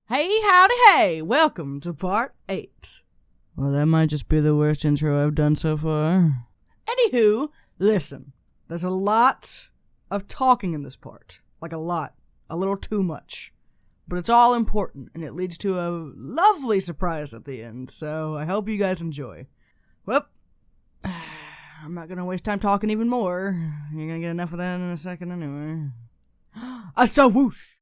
Hey, howdy, hey! Welcome to part 8. Well, that might just be the worst intro I've done so far. Anywho, listen. There's a lot of talking in this part. Like a lot. A little too much. But it's all important, and it leads to a lovely surprise at the end, so I hope you guys enjoy. Well, I'm not gonna waste time talking even more. You're gonna get enough of that in a second anyway. I saw whoosh!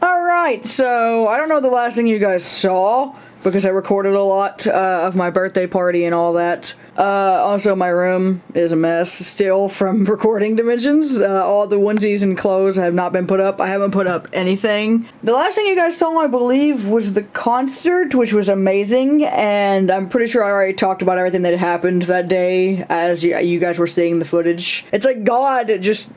Alright, so I don't know the last thing you guys saw, because I recorded a lot of my birthday party and all that. Also, my room is a mess still from recording Dimensions. All the onesies and clothes have not been put up. I haven't put up anything. The last thing you guys saw, I believe, was the concert, which was amazing, and I'm pretty sure I already talked about everything that happened that day as you guys were seeing the footage. It's like God just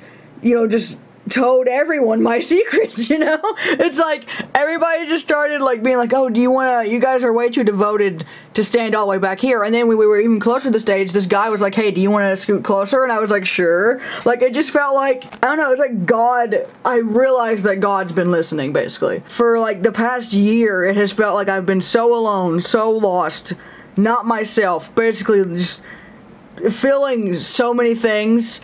told everyone my secrets, you know? It's like, everybody just started, like, being like, oh, you guys are way too devoted to stand all the way back here. And then when we were even closer to the stage, this guy was like, hey, do you want to scoot closer? And I was like, sure. Like, it just felt like, I don't know, it's like God, I realized that God's been listening, basically. For, like, the past year, it has felt like I've been so alone, so lost, not myself, basically just feeling so many things.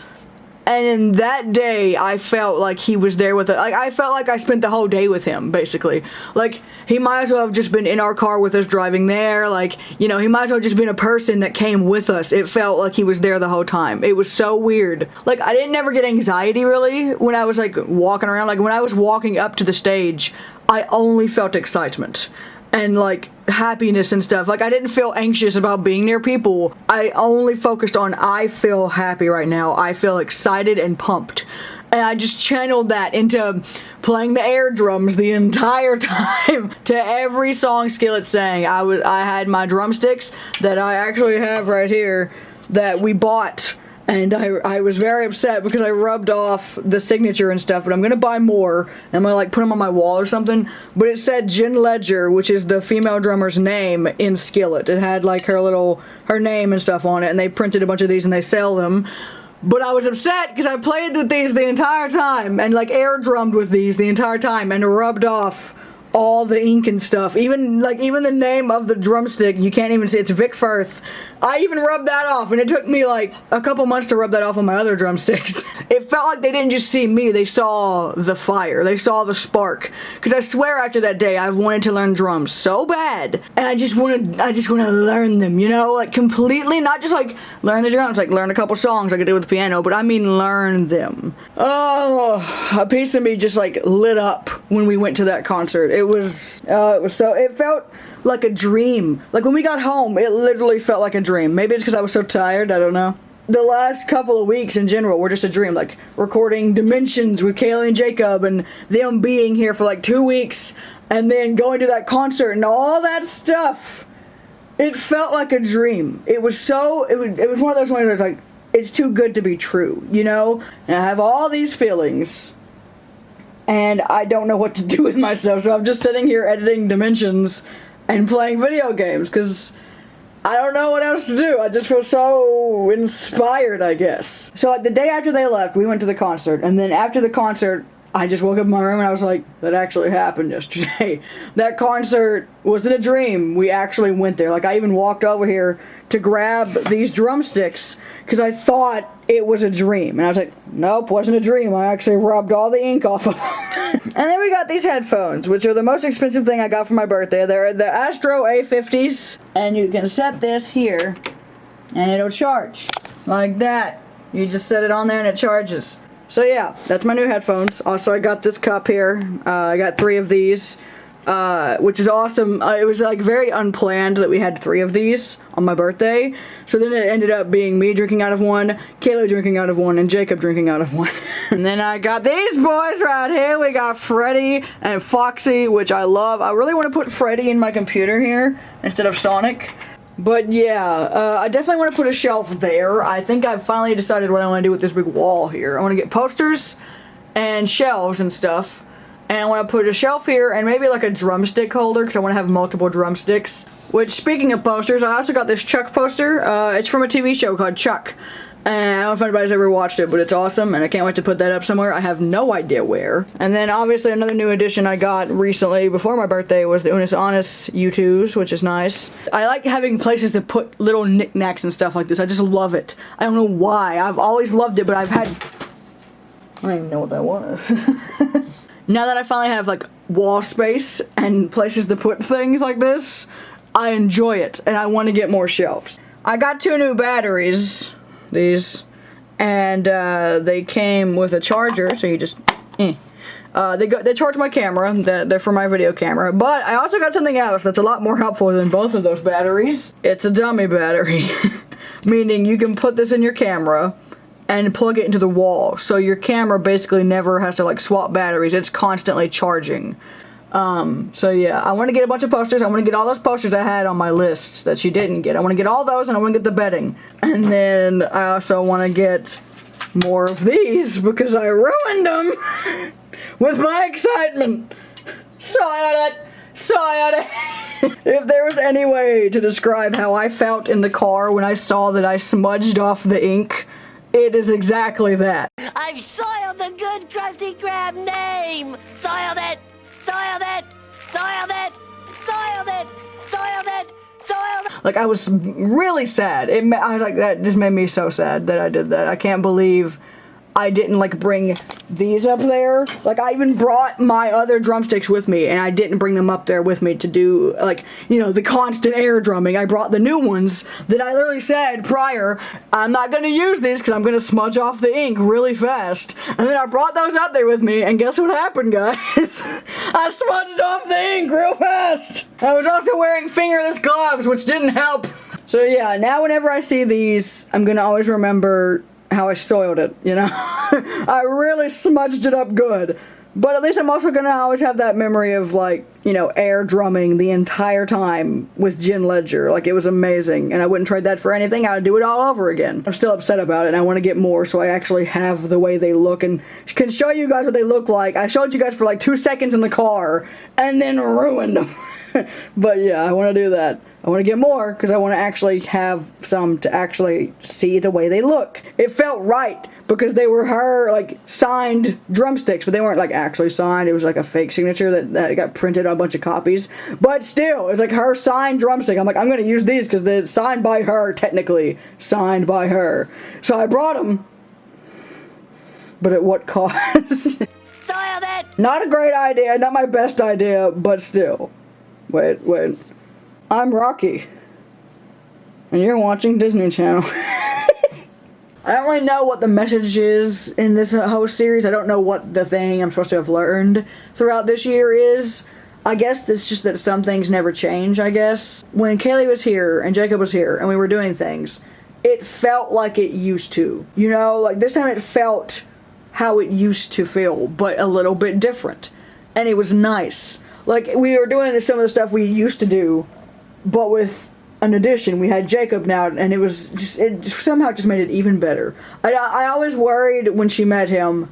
And in that day, I felt like he was there with it. Like, I felt like I spent the whole day with him, basically. Like, he might as well have just been in our car with us driving there. Like, you know, he might as well have just been a person that came with us. It felt like he was there the whole time. It was so weird. Like, I didn't ever get anxiety, really, when I was, like, walking around. Like, when I was walking up to the stage, I only felt excitement. And, like, happiness and stuff. Like, I didn't feel anxious about being near people. I only focused on, I feel happy right now. I feel excited and pumped. And I just channeled that into playing the air drums the entire time to every song Skillet sang. I had my drumsticks that I actually have right here that we bought. And I was very upset because I rubbed off the signature and stuff, but I'm gonna buy more. I'm gonna like put them on my wall or something. But it said Jen Ledger, which is the female drummer's name in Skillet. It had like her name and stuff on it, and they printed a bunch of these and they sell them. But I was upset because I played with these the entire time and like air drummed with these the entire time and rubbed off all the ink and stuff. Even the name of the drumstick, you can't even see. It's Vic Firth. I even rubbed that off, and it took me like a couple months to rub that off on my other drumsticks. It felt like they didn't just see me, they saw the fire, they saw the spark. Because I swear after that day, I've wanted to learn drums so bad, and I just want to learn them, you know, like completely, not just like learn the drums, like learn a couple songs like I did with the piano, but I mean learn them. Oh, a piece of me just like lit up when we went to that concert. It felt like a dream. Like when we got home, it literally felt like a dream. Maybe it's because I was so tired, I don't know. The last couple of weeks in general were just a dream, like recording Dimensions with Kayle and Jacob and them being here for like 2 weeks and then going to that concert and all that stuff. It felt like a dream. It was one of those ones where it's like, it's too good to be true, you know? And I have all these feelings and I don't know what to do with myself, so I'm just sitting here editing Dimensions and playing video games, because I don't know what else to do. I just feel so inspired, I guess. So like the day after they left, we went to the concert, and then after the concert, I just woke up in my room and I was like, that actually happened yesterday. That concert wasn't a dream. We actually went there. Like I even walked over here to grab these drumsticks because I thought it was a dream. And I was like, nope, wasn't a dream. I actually rubbed all the ink off of them. And then we got these headphones, which are the most expensive thing I got for my birthday. They're the Astro A50s. And you can set this here and it'll charge like that. You just set it on there and it charges. So yeah, that's my new headphones. Also, I got this cup here. I got 3 of these, which is awesome. It was like very unplanned that we had 3 of these on my birthday. So then it ended up being me drinking out of one, Kayle drinking out of one, and Jacob drinking out of one. And then I got these boys right here. We got Freddy and Foxy, which I love. I really want to put Freddy in my computer here instead of Sonic. But yeah, I definitely want to put a shelf there. I think I've finally decided what I want to do with this big wall here. I want to get posters and shelves and stuff. And I want to put a shelf here and maybe like a drumstick holder because I want to have multiple drumsticks. Which, speaking of posters, I also got this Chuck poster. It's from a TV show called Chuck. And I don't know if anybody's ever watched it, but it's awesome, and I can't wait to put that up somewhere. I have no idea where. And then, obviously, another new addition I got recently, before my birthday, was the Unis Honest U2s, which is nice. I like having places to put little knickknacks and stuff like this. I just love it. I don't know why. I've always loved it, but I've had... I don't even know what that was. Now that I finally have, like, wall space and places to put things like this, I enjoy it, and I want to get more shelves. I got 2 new batteries. These, and they came with a charger, so you just they charge my camera. They're for my video camera, but I also got something else that's a lot more helpful than both of those batteries. It's a dummy battery, meaning you can put this in your camera and plug it into the wall, so your camera basically never has to like swap batteries. It's constantly charging. So yeah, I want to get a bunch of posters. I want to get all those posters I had on my list that she didn't get. I want to get all those, and I want to get the bedding. And then I also want to get more of these because I ruined them with my excitement. If there was any way to describe how I felt in the car when I saw that I smudged off the ink, it is exactly that. I've soiled the good Krusty Krab name! Soiled it! Soiled it! Soiled it! Soiled it! Soiled it! Soiled it! Like, I was really sad. I was like, that just made me so sad that I did that. I can't believe I didn't, like, bring these up there. Like, I even brought my other drumsticks with me, and I didn't bring them up there with me to do, like, you know, the constant air drumming. I brought the new ones that I literally said prior, I'm not gonna use these because I'm gonna smudge off the ink really fast. And then I brought those up there with me, and guess what happened, guys? I smudged off the ink real fast! I was also wearing fingerless gloves, which didn't help. So yeah, now whenever I see these, I'm gonna always remember how I soiled it, you know? I really smudged it up good. But at least I'm also gonna always have that memory of, like, you know, air drumming the entire time with Jen Ledger. Like, it was amazing, and I wouldn't trade that for anything. I would do it all over again. I'm still upset about it, and I want to get more so I actually have the way they look and can show you guys what they look like. I showed you guys for like 2 seconds in the car, and then ruined them. But yeah, I want to do that. I want to get more because I want to actually have some to actually see the way they look. It felt right because they were her, like, signed drumsticks, but they weren't, like, actually signed. It was, like, a fake signature that got printed on a bunch of copies. But still, it's, like, her signed drumstick. I'm like, I'm going to use these because they're signed by her, technically. Signed by her. So I brought them. But at what cost? Soiled it! Not a great idea. Not my best idea, but still. Wait. I'm Rocky, and you're watching Disney Channel. I don't really know what the message is in this whole series. I don't know what the thing I'm supposed to have learned throughout this year is. I guess it's just that some things never change, I guess. When Kayle was here, and Jacob was here, and we were doing things, it felt like it used to. You know, like this time it felt how it used to feel, but a little bit different. And it was nice. Like, we were doing some of the stuff we used to do, but with an addition. We had Jacob now, and it somehow just made it even better. I always worried when she met him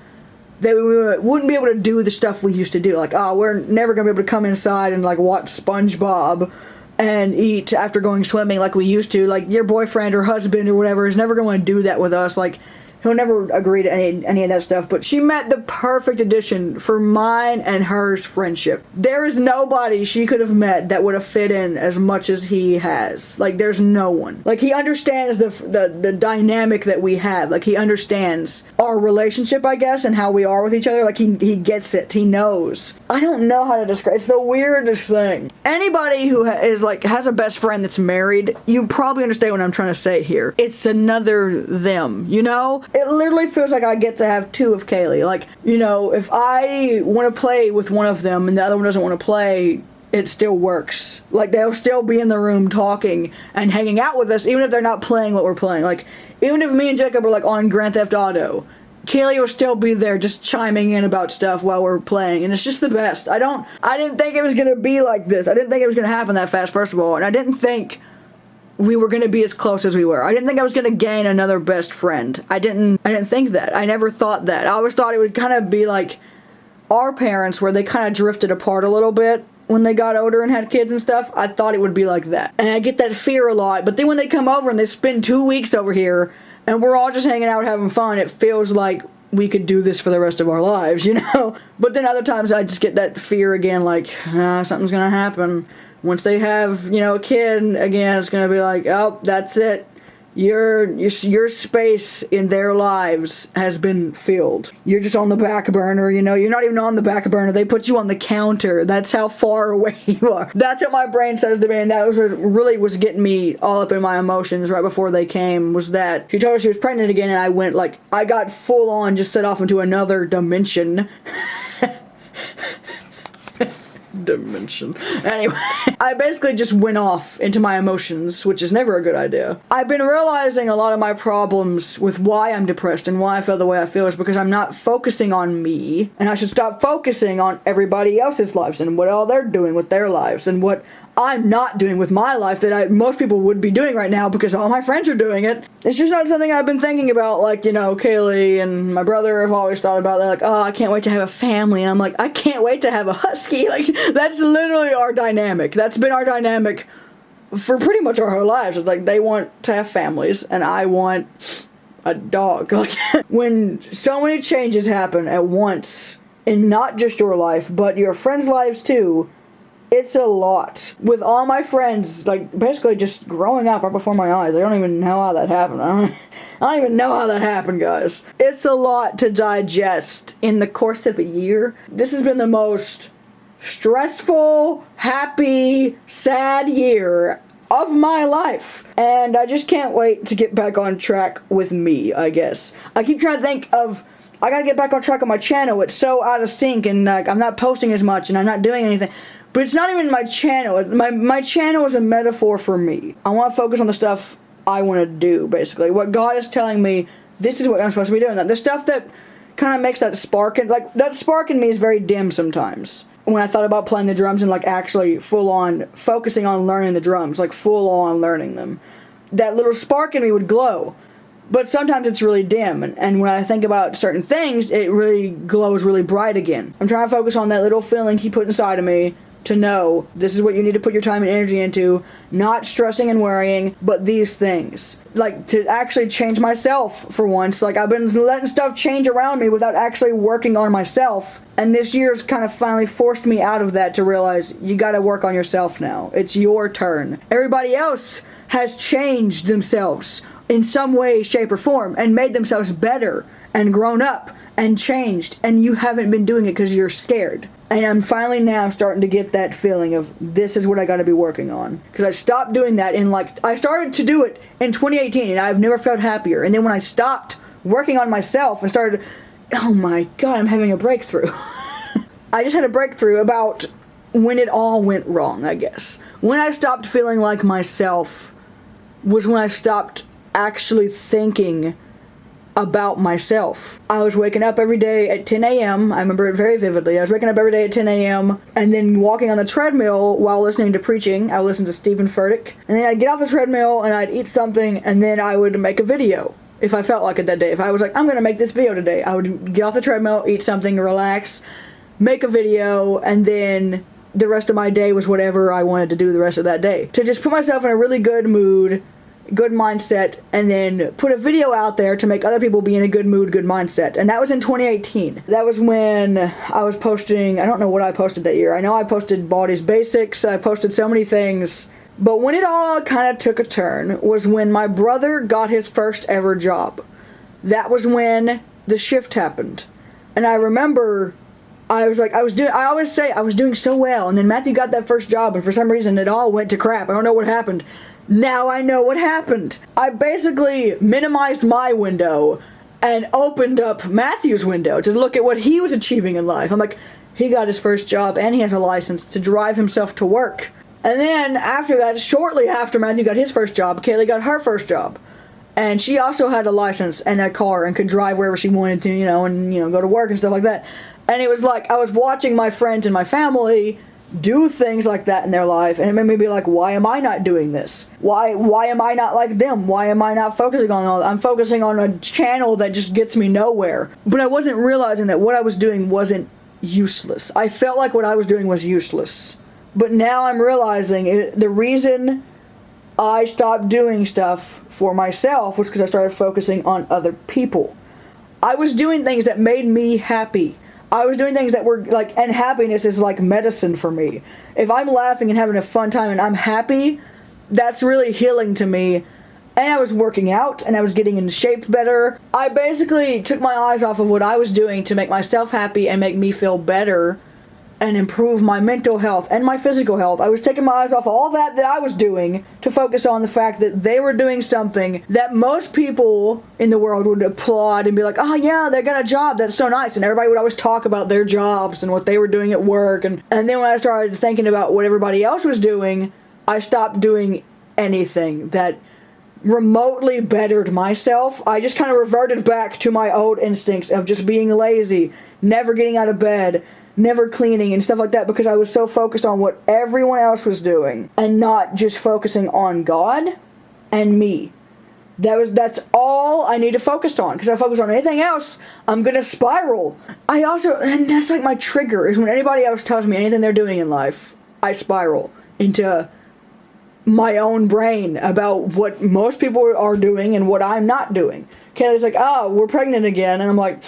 that we wouldn't be able to do the stuff we used to do. Like, oh, we're never going to be able to come inside and, like, watch SpongeBob and eat after going swimming like we used to. Like, your boyfriend or husband or whatever is never going to do that with us. Like, he'll never agree to any of that stuff, but she met the perfect addition for mine and hers friendship. There is nobody she could have met that would have fit in as much as he has. Like, there's no one. Like, he understands the dynamic that we have. Like, he understands our relationship, I guess, and how we are with each other. Like, he gets it. He knows. I don't know how to describe. It's the weirdest thing. Anybody who has a best friend that's married, you probably understand what I'm trying to say here. It's another them, you know? It literally feels like I get to have 2 of Kayle. Like, you know, if I want to play with one of them and the other one doesn't want to play, it still works. Like, they'll still be in the room talking and hanging out with us, even if they're not playing what we're playing. Like, even if me and Jacob are, like, on Grand Theft Auto, Kayle will still be there just chiming in about stuff while we're playing, and it's just the best. I didn't think it was gonna be like this. I didn't think it was gonna happen that fast, first of all, and I didn't think we were going to be as close as we were. I didn't think I was going to gain another best friend. I didn't think that. I never thought that. I always thought it would kind of be like our parents, where they kind of drifted apart a little bit when they got older and had kids and stuff, I thought it would be like that. And I get that fear a lot. But then when they come over and they spend 2 weeks over here and we're all just hanging out having fun, it feels like we could do this for the rest of our lives, you know? But then other times I just get that fear again, like, something's gonna happen. Once they have, you know, a kid again, it's gonna be like, oh, that's it. Your space in their lives has been filled. You're just on the back burner, you know? You're not even on the back burner. They put you on the counter. That's how far away you are. That's what my brain says to me, and that was what really was getting me all up in my emotions right before they came, was that she told us she was pregnant again, and I went, like, I got full on just set off into another dimension. Anyway, I basically just went off into my emotions, which is never a good idea. I've been realizing a lot of my problems with why I'm depressed and why I feel the way I feel is because I'm not focusing on me, and I should stop focusing on everybody else's lives and what all they're doing with their lives and what I'm not doing with my life that most people would be doing right now because all my friends are doing it. It's just not something I've been thinking about, like, you know, Kayle and my brother have always thought about that, like, oh, I can't wait to have a family, and I'm like, I can't wait to have a husky. Like, that's literally our dynamic. That's been our dynamic for pretty much our whole lives. It's like, they want to have families, and I want a dog. Like, when so many changes happen at once, in not just your life, but your friends' lives too, it's a lot. With all my friends, like, basically just growing up right before my eyes. I don't even know how that happened. I don't even know how that happened, guys. It's a lot to digest in the course of a year. This has been the most stressful, happy, sad year of my life. And I just can't wait to get back on track with me, I guess. I keep trying to think of, I gotta get back on track on my channel. It's so out of sync, and like, I'm not posting as much and I'm not doing anything. But it's not even my channel. My channel is a metaphor for me. I want to focus on the stuff I want to do, basically. What God is telling me, this is what I'm supposed to be doing. The stuff that kind of makes that spark, like, that spark in me is very dim sometimes. When I thought about playing the drums and, like, actually full-on focusing on learning the drums, like, full-on learning them, that little spark in me would glow. But sometimes it's really dim, and when I think about certain things, it really glows really bright again. I'm trying to focus on that little feeling He put inside of me, to know this is what you need to put your time and energy into, not stressing and worrying, but these things. Like, to actually change myself for once. Like, I've been letting stuff change around me without actually working on myself, and this year's kind of finally forced me out of that to realize you gotta work on yourself now. It's your turn. Everybody else has changed themselves in some way, shape, or form and made themselves better and grown up and changed, and you haven't been doing it because you're scared. And I'm finally now starting to get that feeling of, this is what I gotta be working on. Because I stopped doing that in, like, I started to do it in 2018, and I've never felt happier. And then when I stopped working on myself and started, oh my god, I'm having a breakthrough. I just had a breakthrough about when it all went wrong, I guess. When I stopped feeling like myself was when I stopped actually thinking about myself. I was waking up every day at 10 a.m. I remember it very vividly. I was waking up every day at 10 a.m. and then walking on the treadmill while listening to preaching. I would listen to Stephen Furtick. And then I'd get off the treadmill and I'd eat something, and then I would make a video. If I felt like it that day. If I was like, I'm gonna make this video today, I would get off the treadmill, eat something, relax, make a video, and then the rest of my day was whatever I wanted to do the rest of that day. To just put myself in a really good mood, good mindset, and then put a video out there to make other people be in a good mood, good mindset. And that was in 2018. That was when I was posting, I don't know what I posted that year. I know I posted Baldi's Basics, I posted so many things. But when it all kind of took a turn was when my brother got his first ever job. That was when the shift happened. And I remember I always say I was doing so well, and then Matthew got that first job, and for some reason it all went to crap. I don't know what happened. Now I know what happened. I basically minimized my window and opened up Matthew's window to look at what he was achieving in life. I'm like, he got his first job and he has a license to drive himself to work. And then after that, shortly after Matthew got his first job, Kayle got her first job. And she also had a license and a car and could drive wherever she wanted to, and go to work and stuff like that. And it was like I was watching my friends and my family do things like that in their life, and it made me be like, why am I not doing this? Why am I not like them? Why am I not focusing on all that? I'm focusing on a channel that just gets me nowhere. But I wasn't realizing that what I was doing wasn't useless. I felt like what I was doing was useless. But now I'm realizing the reason I stopped doing stuff for myself was because I started focusing on other people. I was doing things that made me happy. I was doing things that were like, and happiness is like medicine for me. If I'm laughing and having a fun time and I'm happy, that's really healing to me. And I was working out and I was getting in shape better. I basically took my eyes off of what I was doing to make myself happy and make me feel better and improve my mental health and my physical health. I was taking my eyes off all that I was doing to focus on the fact that they were doing something that most people in the world would applaud and be like, oh yeah, they got a job, that's so nice. And everybody would always talk about their jobs and what they were doing at work. And then when I started thinking about what everybody else was doing, I stopped doing anything that remotely bettered myself. I just kind of reverted back to my old instincts of just being lazy, never getting out of bed, never cleaning and stuff like that, because I was so focused on what everyone else was doing and not just focusing on God and me. That's all I need to focus on, because if I focus on anything else, I'm gonna spiral. And that's like my trigger, is when anybody else tells me anything they're doing in life, I spiral into my own brain about what most people are doing and what I'm not doing. Kayle's like, oh, we're pregnant again, and I'm like,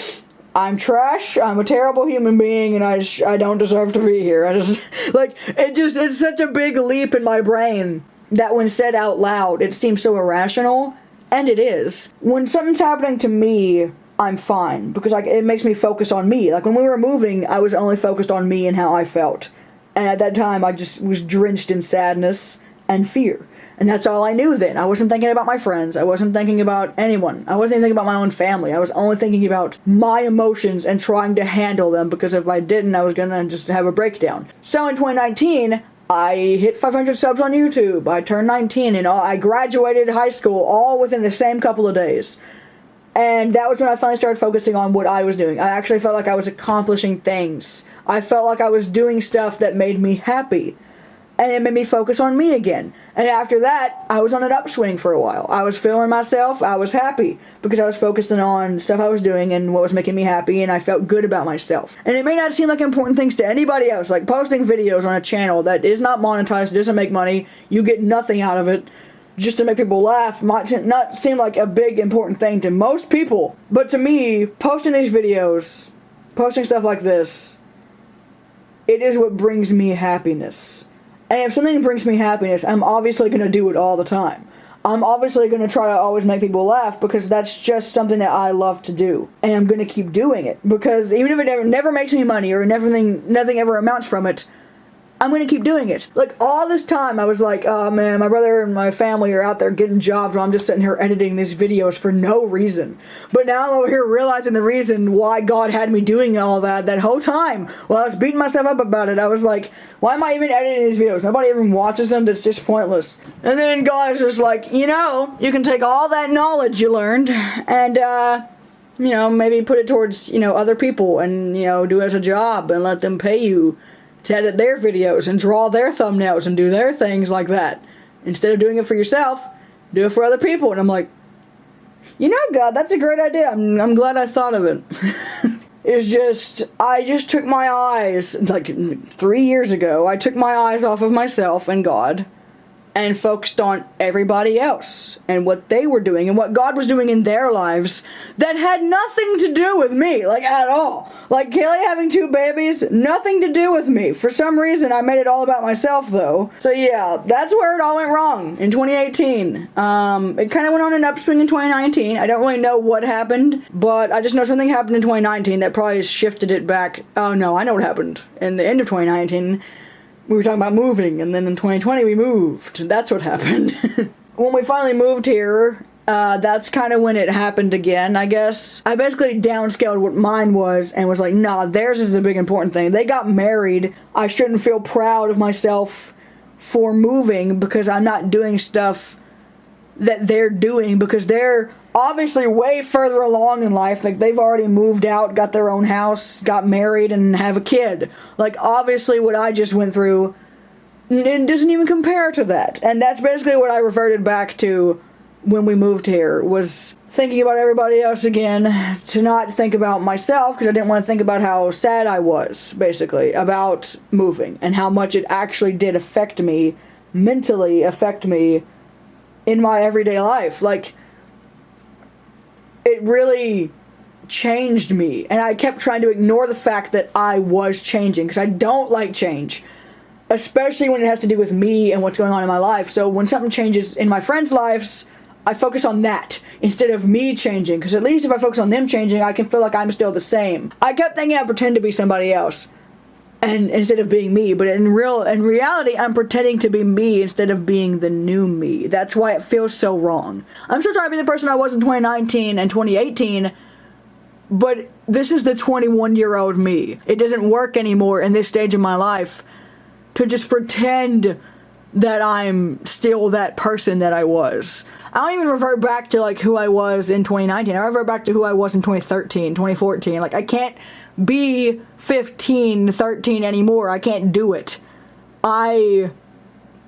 I'm trash, I'm a terrible human being, and I don't deserve to be here. It's such a big leap in my brain that when said out loud, it seems so irrational, and it is. When something's happening to me, I'm fine, because it makes me focus on me. Like when we were moving, I was only focused on me and how I felt. And at that time, I just was drenched in sadness and fear. And that's all I knew then. I wasn't thinking about my friends. I wasn't thinking about anyone. I wasn't even thinking about my own family. I was only thinking about my emotions and trying to handle them, because if I didn't, I was gonna just have a breakdown. So in 2019, I hit 500 subs on YouTube. I turned 19 and I graduated high school all within the same couple of days. And that was when I finally started focusing on what I was doing. I actually felt like I was accomplishing things. I felt like I was doing stuff that made me happy. And it made me focus on me again. And after that, I was on an upswing for a while. I was feeling myself. I was happy because I was focusing on stuff I was doing and what was making me happy, and I felt good about myself. And it may not seem like important things to anybody else, like posting videos on a channel that is not monetized, doesn't make money, you get nothing out of it, just to make people laugh, might not seem like a big important thing to most people. But to me, posting these videos, posting stuff like this, it is what brings me happiness. And if something brings me happiness, I'm obviously going to do it all the time. I'm obviously going to try to always make people laugh, because that's just something that I love to do. And I'm going to keep doing it, because even if it never makes me money or nothing ever amounts from it, I'm going to keep doing it. Like, all this time, I was like, oh man, my brother and my family are out there getting jobs while I'm just sitting here editing these videos for no reason. But now I'm over here realizing the reason why God had me doing all that whole time. While I was beating myself up about it, I was like, why am I even editing these videos? Nobody even watches them, it's just pointless. And then God is just like, you can take all that knowledge you learned and, maybe put it towards, other people and, do it as a job and let them pay you to edit their videos and draw their thumbnails and do their things like that. Instead of doing it for yourself, do it for other people. And I'm like, God, that's a great idea. I'm glad I thought of it. I just took my eyes, like 3 years ago, I took my eyes off of myself and God and focused on everybody else and what they were doing and what God was doing in their lives that had nothing to do with me, like at all. Like Kayle having 2 babies, nothing to do with me. For some reason, I made it all about myself though. So yeah, that's where it all went wrong in 2018. It kind of went on an upswing in 2019. I don't really know what happened, but I just know something happened in 2019 that probably shifted it back. Oh no, I know what happened. In the end of 2019, we were talking about moving, and then in 2020 we moved. That's what happened. When we finally moved here, that's kind of when it happened again, I guess. I basically downscaled what mine was and was like, nah, theirs is the big important thing. They got married. I shouldn't feel proud of myself for moving because I'm not doing stuff that they're doing, because they're obviously way further along in life. Like, they've already moved out, got their own house, got married, and have a kid. Like, obviously what I just went through, it doesn't even compare to that. And that's basically what I reverted back to when we moved here, was thinking about everybody else again, to not think about myself, because I didn't want to think about how sad I was, basically, about moving, and how much it actually did affect me, mentally affect me in my everyday life. Like, it really changed me, and I kept trying to ignore the fact that I was changing, because I don't like change, especially when it has to do with me and what's going on in my life. So when something changes in my friends' lives, I focus on that instead of me changing, because at least if I focus on them changing, I can feel like I'm still the same. I kept thinking I pretend to be somebody else, and instead of being me, but in reality, I'm pretending to be me instead of being the new me. That's why it feels so wrong. I'm still trying to be the person I was in 2019 and 2018, but this is the 21-year-old me. It doesn't work anymore in this stage of my life to just pretend that I'm still that person that I was. I don't even revert back to like who I was in 2019. I revert back to who I was in 2013, 2014. Like, I can't be 15, 13 anymore. I can't do it. I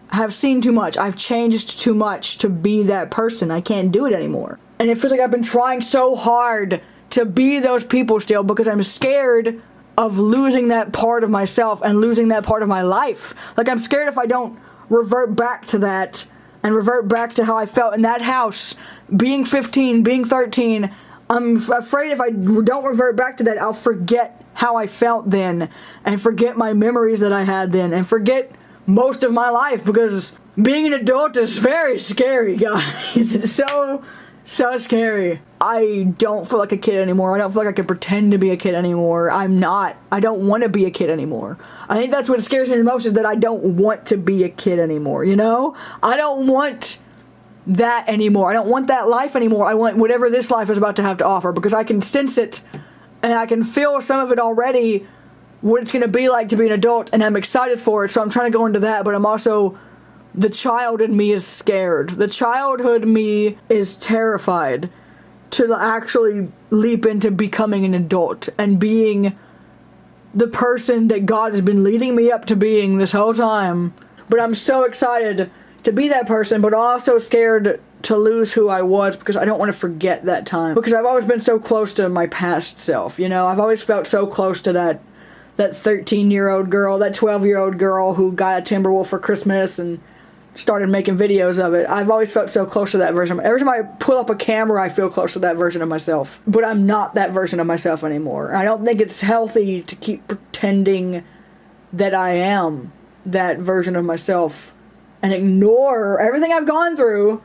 have seen too much. I've changed too much to be that person. I can't do it anymore. And it feels like I've been trying so hard to be those people still, because I'm scared of losing that part of myself and losing that part of my life. Like, I'm scared if I don't revert back to that and revert back to how I felt in that house, being 15, being 13, I'm afraid if I don't revert back to that, I'll forget how I felt then, and forget my memories that I had then, and forget most of my life, because being an adult is very scary, guys. It's so scary. I don't feel like a kid anymore. I don't feel like I can pretend to be a kid anymore. I'm not. I don't want to be a kid anymore. I think that's what scares me the most, is that I don't want to be a kid anymore, you know? I don't want that anymore. I don't want that life anymore. I want whatever this life is about to have to offer, because I can sense it, and I can feel some of it already, what it's going to be like to be an adult, and I'm excited for it, so I'm trying to go into that, but I'm also... the child in me is scared. The childhood me is terrified to actually leap into becoming an adult and being the person that God has been leading me up to being this whole time. But I'm so excited to be that person, but also scared to lose who I was, because I don't want to forget that time. Because I've always been so close to my past self, you know? I've always felt so close to that 13-year-old girl, that 12-year-old girl who got a Timberwolf for Christmas and started making videos of it. I've always felt so close to that version. Every time I pull up a camera, I feel close to that version of myself. But I'm not that version of myself anymore. I don't think it's healthy to keep pretending that I am that version of myself and ignore everything I've gone through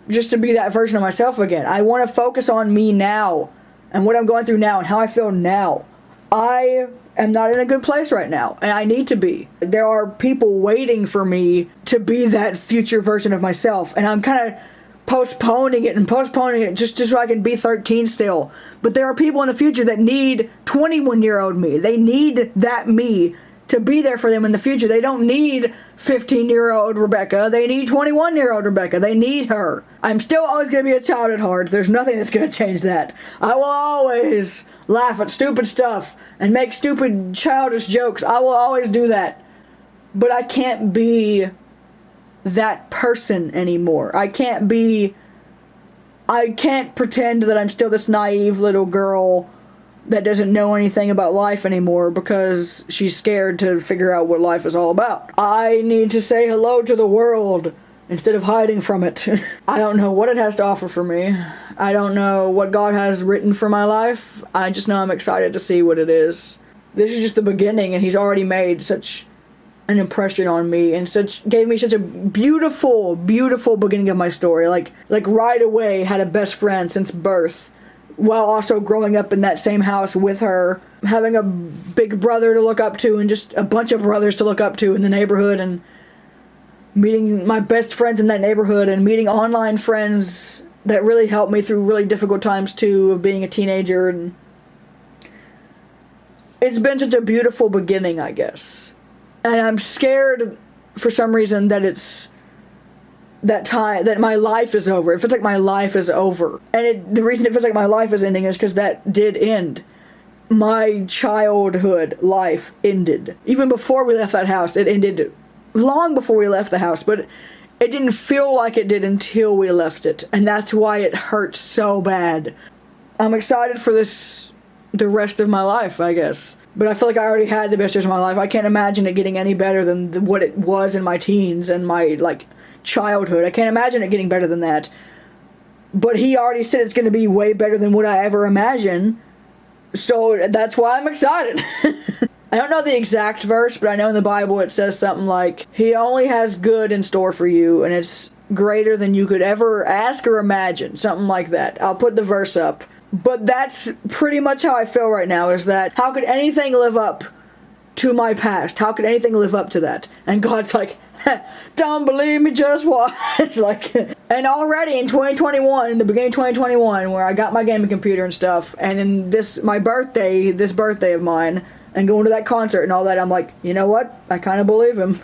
just to be that version of myself again. I want to focus on me now and what I'm going through now and how I feel now. I am not in a good place right now, and I need to be. There are people waiting for me to be that future version of myself, and I'm kind of postponing it just so I can be 13 still. But there are people in the future that need 21-year-old me. They need that me to be there for them in the future. They don't need 15-year-old Rebecca. They need 21-year-old Rebecca. They need her. I'm still always going to be a child at heart. There's nothing that's going to change that. I will always laugh at stupid stuff and make stupid childish jokes. I will always do that. But I can't be that person anymore. I can't pretend that I'm still this naive little girl that doesn't know anything about life anymore because she's scared to figure out what life is all about. I need to say hello to the world instead of hiding from it. I don't know what it has to offer for me. I don't know what God has written for my life. I just know I'm excited to see what it is. This is just the beginning, and He's already made such an impression on me and gave me such a beautiful, beautiful beginning of my story. Like right away had a best friend since birth, while also growing up in that same house with her, having a big brother to look up to and just a bunch of brothers to look up to in the neighborhood, and meeting my best friends in that neighborhood, and meeting online friends that really helped me through really difficult times too of being a teenager. And it's been such a beautiful beginning, I guess. And I'm scared for some reason that it's that my life is over. It feels like my life is over. And the reason it feels like my life is ending is because that did end. My childhood life ended. Even before we left that house, it ended long before we left the house. But it didn't feel like it did until we left it. And that's why it hurts so bad. I'm excited for the rest of my life, I guess. But I feel like I already had the best years of my life. I can't imagine it getting any better than what it was in my teens and my, like, childhood. I can't imagine it getting better than that. But he already said it's going to be way better than what I ever imagined. So that's why I'm excited. I don't know the exact verse, but I know in the Bible it says something like, He only has good in store for you, and it's greater than you could ever ask or imagine. Something like that. I'll put the verse up. But that's pretty much how I feel right now, is that how could anything live up to my past? How could anything live up to that? And God's like, don't believe me, just watch. It's like, and already in 2021, in the beginning of 2021, where I got my gaming computer and stuff, and then this birthday of mine, and going to that concert and all that, I'm like, you know what? I kind of believe him.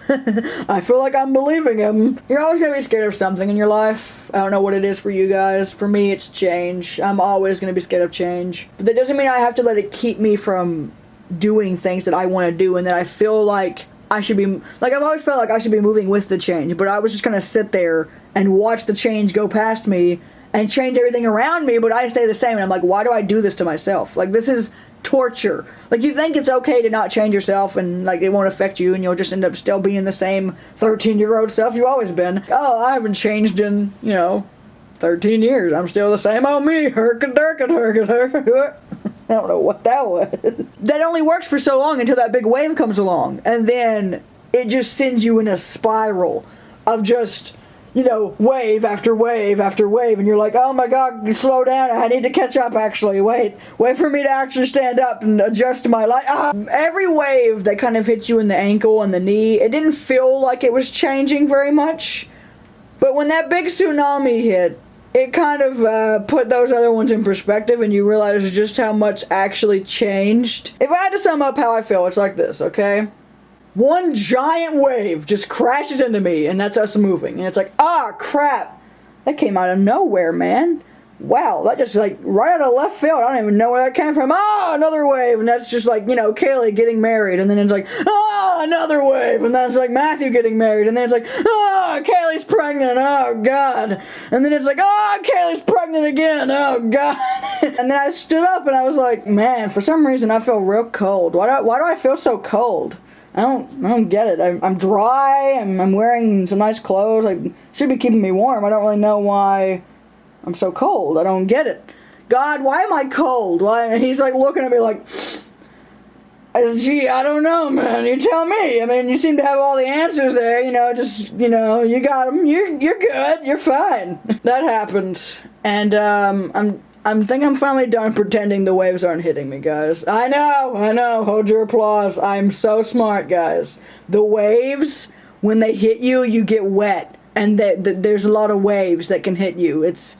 I feel like I'm believing him. You're always going to be scared of something in your life. I don't know what it is for you guys. For me, it's change. I'm always going to be scared of change. But that doesn't mean I have to let it keep me from doing things that I want to do and that I feel like I should be... Like, I've always felt like I should be moving with the change, but I was just going to sit there and watch the change go past me and change everything around me, but I stay the same. And I'm like, why do I do this to myself? Like, this is torture. Like, you think it's okay to not change yourself and like it won't affect you and you'll just end up still being the same 13-year-old self you've always been. Oh, I haven't changed in 13 years. I'm still the same old me. Herka-durka-durka-durka. I don't know what that was. That only works for so long until that big wave comes along, and then it just sends you in a spiral of just wave after wave after wave, and you're like, oh my god, slow down, I need to catch up actually, wait for me to actually stand up and adjust to my life. Every wave that kind of hits you in the ankle and the knee, it didn't feel like it was changing very much, but when that big tsunami hit, it kind of put those other ones in perspective, and you realize just how much actually changed. If I had to sum up how I feel, it's like this, okay? One giant wave just crashes into me, and that's us moving. And it's like, crap. That came out of nowhere, man. Wow, that just like right out of left field. I don't even know where that came from. Another wave. And that's just like, Kayle getting married. And then it's like, another wave. And that's like Matthew getting married. And then it's like, Kayle's pregnant. Oh, God. And then it's like, Kayle's pregnant again. Oh, God. And then I stood up and I was like, man, for some reason I feel real cold. Why do I feel so cold? I don't get it. I'm dry. I'm wearing some nice clothes. Like, should be keeping me warm. I don't really know why I'm so cold. I don't get it. God, why am I cold? Why? And he's like looking at me like, gee, I don't know, man. You tell me. I mean, you seem to have all the answers there. You got them. You're good. You're fine. That happened, and I think I'm finally done pretending the waves aren't hitting me, guys. I know. Hold your applause. I'm so smart, guys. The waves, when they hit you, you get wet, and there's a lot of waves that can hit you. It's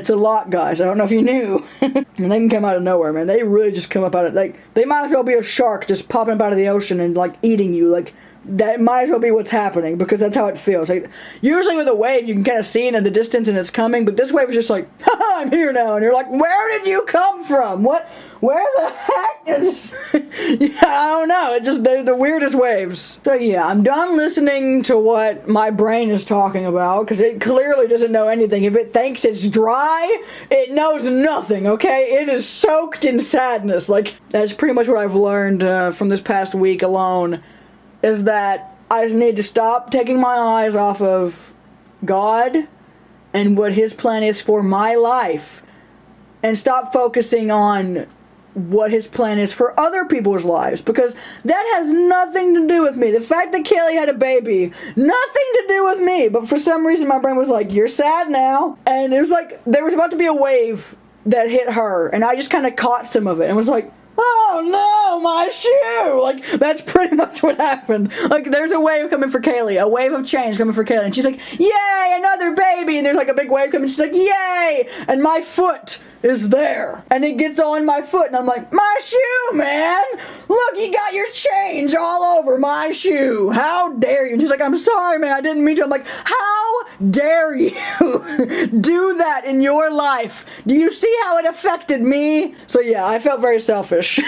a lot, guys. I don't know if you knew. And they can come out of nowhere, man. They really just come up out of, like, they might as well be a shark just popping up out of the ocean and, like, eating you. Like, that might as well be what's happening, because that's how it feels. Like, usually with a wave, you can kind of see it in the distance and it's coming, but this wave is just like, I'm here now. And you're like, where did you come from? Where the heck is yeah, I don't know. They're the weirdest waves. So yeah, I'm done listening to what my brain is talking about, because it clearly doesn't know anything. If it thinks it's dry, it knows nothing, okay? It is soaked in sadness. Like, that's pretty much what I've learned from this past week alone, is that I just need to stop taking my eyes off of God and what His plan is for my life, and stop focusing on what His plan is for other people's lives, because that has nothing to do with me. The fact that Kayle had a baby, nothing to do with me, but for some reason my brain was like, you're sad now, and it was like there was about to be a wave that hit her, and I just kind of caught some of it and was like, oh no, my shoe! Like, that's pretty much what happened. Like, there's a wave coming for Kayle, a wave of change coming for Kayle, and she's like, yay, another baby! And there's like a big wave coming, and she's like, yay! And my foot is there. And it gets all in my foot, and I'm like, my shoe, man! Look, you got your change all over my shoe! How dare you? And she's like, I'm sorry, man, I didn't mean to. I'm like, how dare you do that in your life? Do you see how it affected me? So yeah, I felt very selfish.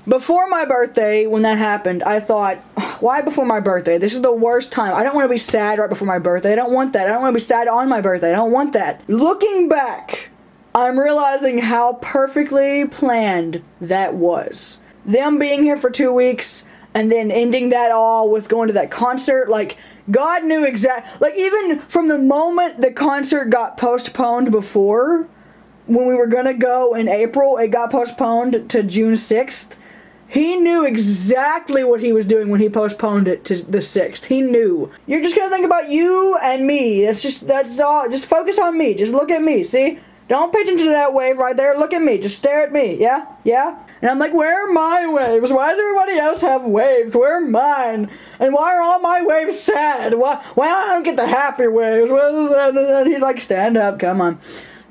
Before my birthday, when that happened, I thought, Why before my birthday? This is the worst time. I don't want to be sad right before my birthday. I don't want that. I don't want to be sad on my birthday. I don't want that. Looking back, I'm realizing how perfectly planned that was. Them being here for 2 weeks and then ending that all with going to that concert, like, God knew like, even from the moment the concert got postponed before, when we were gonna go in April, it got postponed to June 6th. He knew exactly what he was doing when he postponed it to the 6th. He knew. You're just gonna think about you and me. That's all. Just focus on me. Just look at me, see? Don't pitch into that wave right there. Look at me. Just stare at me. Yeah? Yeah? And I'm like, where are my waves? Why does everybody else have waves? Where are mine? And why are all my waves sad? Why I don't get the happy waves? And he's like, stand up. Come on.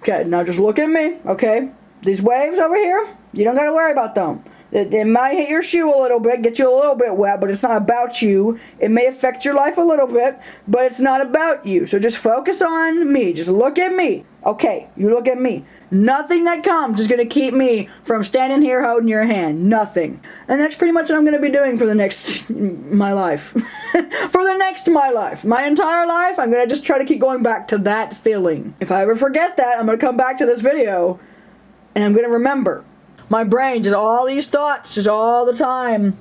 Okay, now just look at me, okay? These waves over here, you don't gotta worry about them. It might hit your shoe a little bit, get you a little bit wet, but it's not about you. It may affect your life a little bit, but it's not about you. So just focus on me. Just look at me. Okay, you look at me. Nothing that comes is going to keep me from standing here holding your hand. Nothing. And that's pretty much what I'm going to be doing for the next, my life. For the next my life. My entire life, I'm going to just try to keep going back to that feeling. If I ever forget that, I'm going to come back to this video and I'm going to remember. My brain, just all these thoughts, just all the time,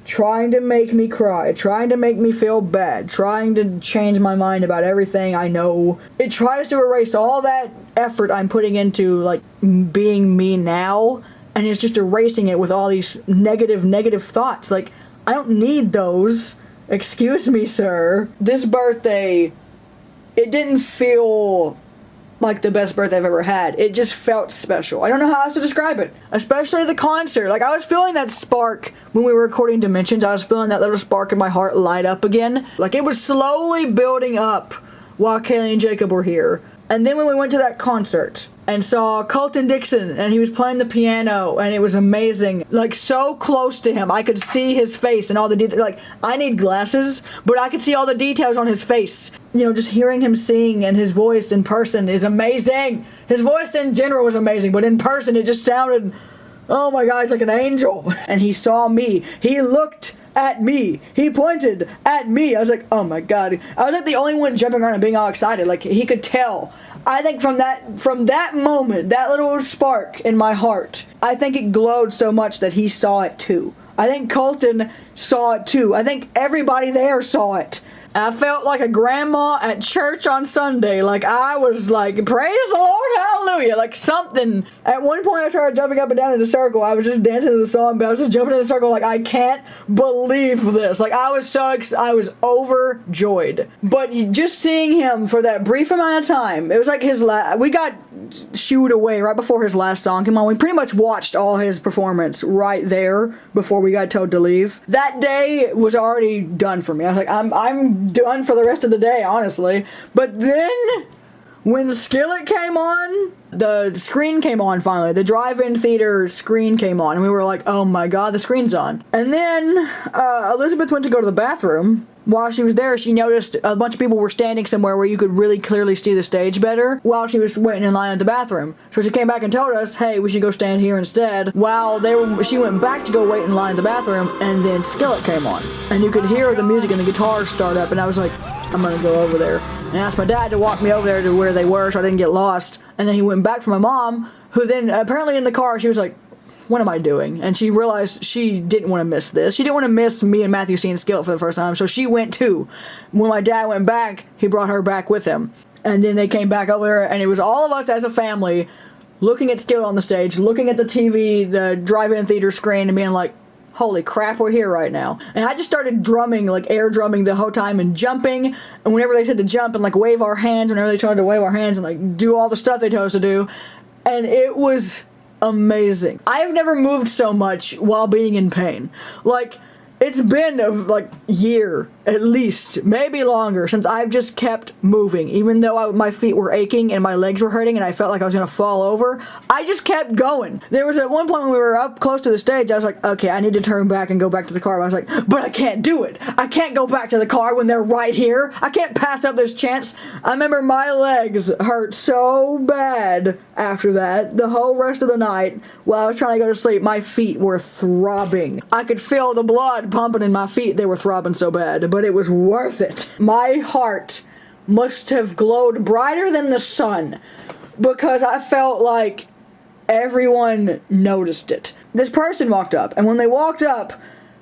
trying to make me cry, trying to make me feel bad, trying to change my mind about everything I know. It tries to erase all that effort I'm putting into, like, being me now, and it's just erasing it with all these negative thoughts. Like, I don't need those. Excuse me, sir. This birthday, it didn't feel like the best birthday I've ever had. It just felt special. I don't know how else to describe it. Especially the concert. Like, I was feeling that spark when we were recording Dimensions. I was feeling that little spark in my heart light up again. Like, it was slowly building up while Kayle and Jacob were here. And then when we went to that concert and saw Colton Dixon and he was playing the piano and it was amazing. Like, so close to him. I could see his face and all the details. Like, I need glasses, but I could see all the details on his face. You know, just hearing him sing and his voice in person is amazing. His voice in general was amazing, but in person it just sounded, oh my God, it's like an angel. And he saw me. He looked at me. He pointed at me. I was like, oh my God. I was like the only one jumping around and being all excited. Like, he could tell. I think from that moment, that little spark in my heart, I think it glowed so much that he saw it too. I think Colton saw it too. I think everybody there saw it. I felt like a grandma at church on Sunday. Like, I was like, praise the Lord, hallelujah. Like, something. At one point I started jumping up and down in a circle. I was just dancing to the song, but I was just jumping in a circle like, I can't believe this. Like, I was so I was overjoyed. But just seeing him for that brief amount of time, it was like his we got shooed away right before his last song came on. We pretty much watched all his performance right there before we got told to leave. That day was already done for me. I was like, I'm done for the rest of the day, honestly. But then when Skillet came on, the screen came on finally. The drive-in theater screen came on, and we were like, oh my God, the screen's on. And then Elizabeth went to go to the bathroom. While she was there, she noticed a bunch of people were standing somewhere where you could really clearly see the stage better while she was waiting in line at the bathroom. So she came back and told us, hey, we should go stand here instead. While she went back to go wait in line at the bathroom, and then Skillet came on. And you could hear the music and the guitars start up, and I was like, I'm gonna go over there. And I asked my dad to walk me over there to where they were so I didn't get lost. And then he went back for my mom, who then, apparently in the car, she was like, what am I doing? And she realized she didn't want to miss this. She didn't want to miss me and Matthew seeing Skillet for the first time, so she went too. When my dad went back, he brought her back with him. And then they came back over there, and it was all of us as a family looking at Skillet on the stage, looking at the TV, the drive-in theater screen, and being like, holy crap, we're here right now. And I just started drumming, like air drumming the whole time and jumping. And whenever they said to jump and like wave our hands, whenever they tried to wave our hands and like do all the stuff they told us to do. And it was amazing. I've never moved so much while being in pain. Like, it's been a year at least, maybe longer, since I've just kept moving. Even though my feet were aching and my legs were hurting and I felt like I was gonna fall over, I just kept going. There was at one point when we were up close to the stage, I was like, okay, I need to turn back and go back to the car. I was like, but I can't do it. I can't go back to the car when they're right here. I can't pass up this chance. I remember my legs hurt so bad after that. The whole rest of the night, while I was trying to go to sleep, my feet were throbbing. I could feel the blood pumping in my feet. They were throbbing so bad, but it was worth it. My heart must have glowed brighter than the sun because I felt like everyone noticed it. This person walked up, and when they walked up,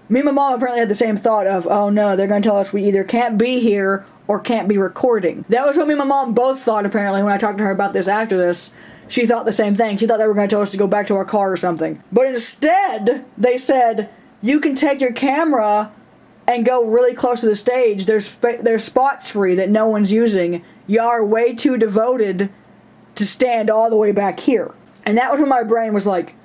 me and my mom apparently had the same thought of, oh no, they're going to tell us we either can't be here or can't be recording. That was what me and my mom both thought, apparently, when I talked to her about this after this. She thought the same thing. She thought they were going to tell us to go back to our car or something. But instead, they said, you can take your camera and go really close to the stage. There's spots free that no one's using. Y'all are way too devoted to stand all the way back here. And that was when my brain was like,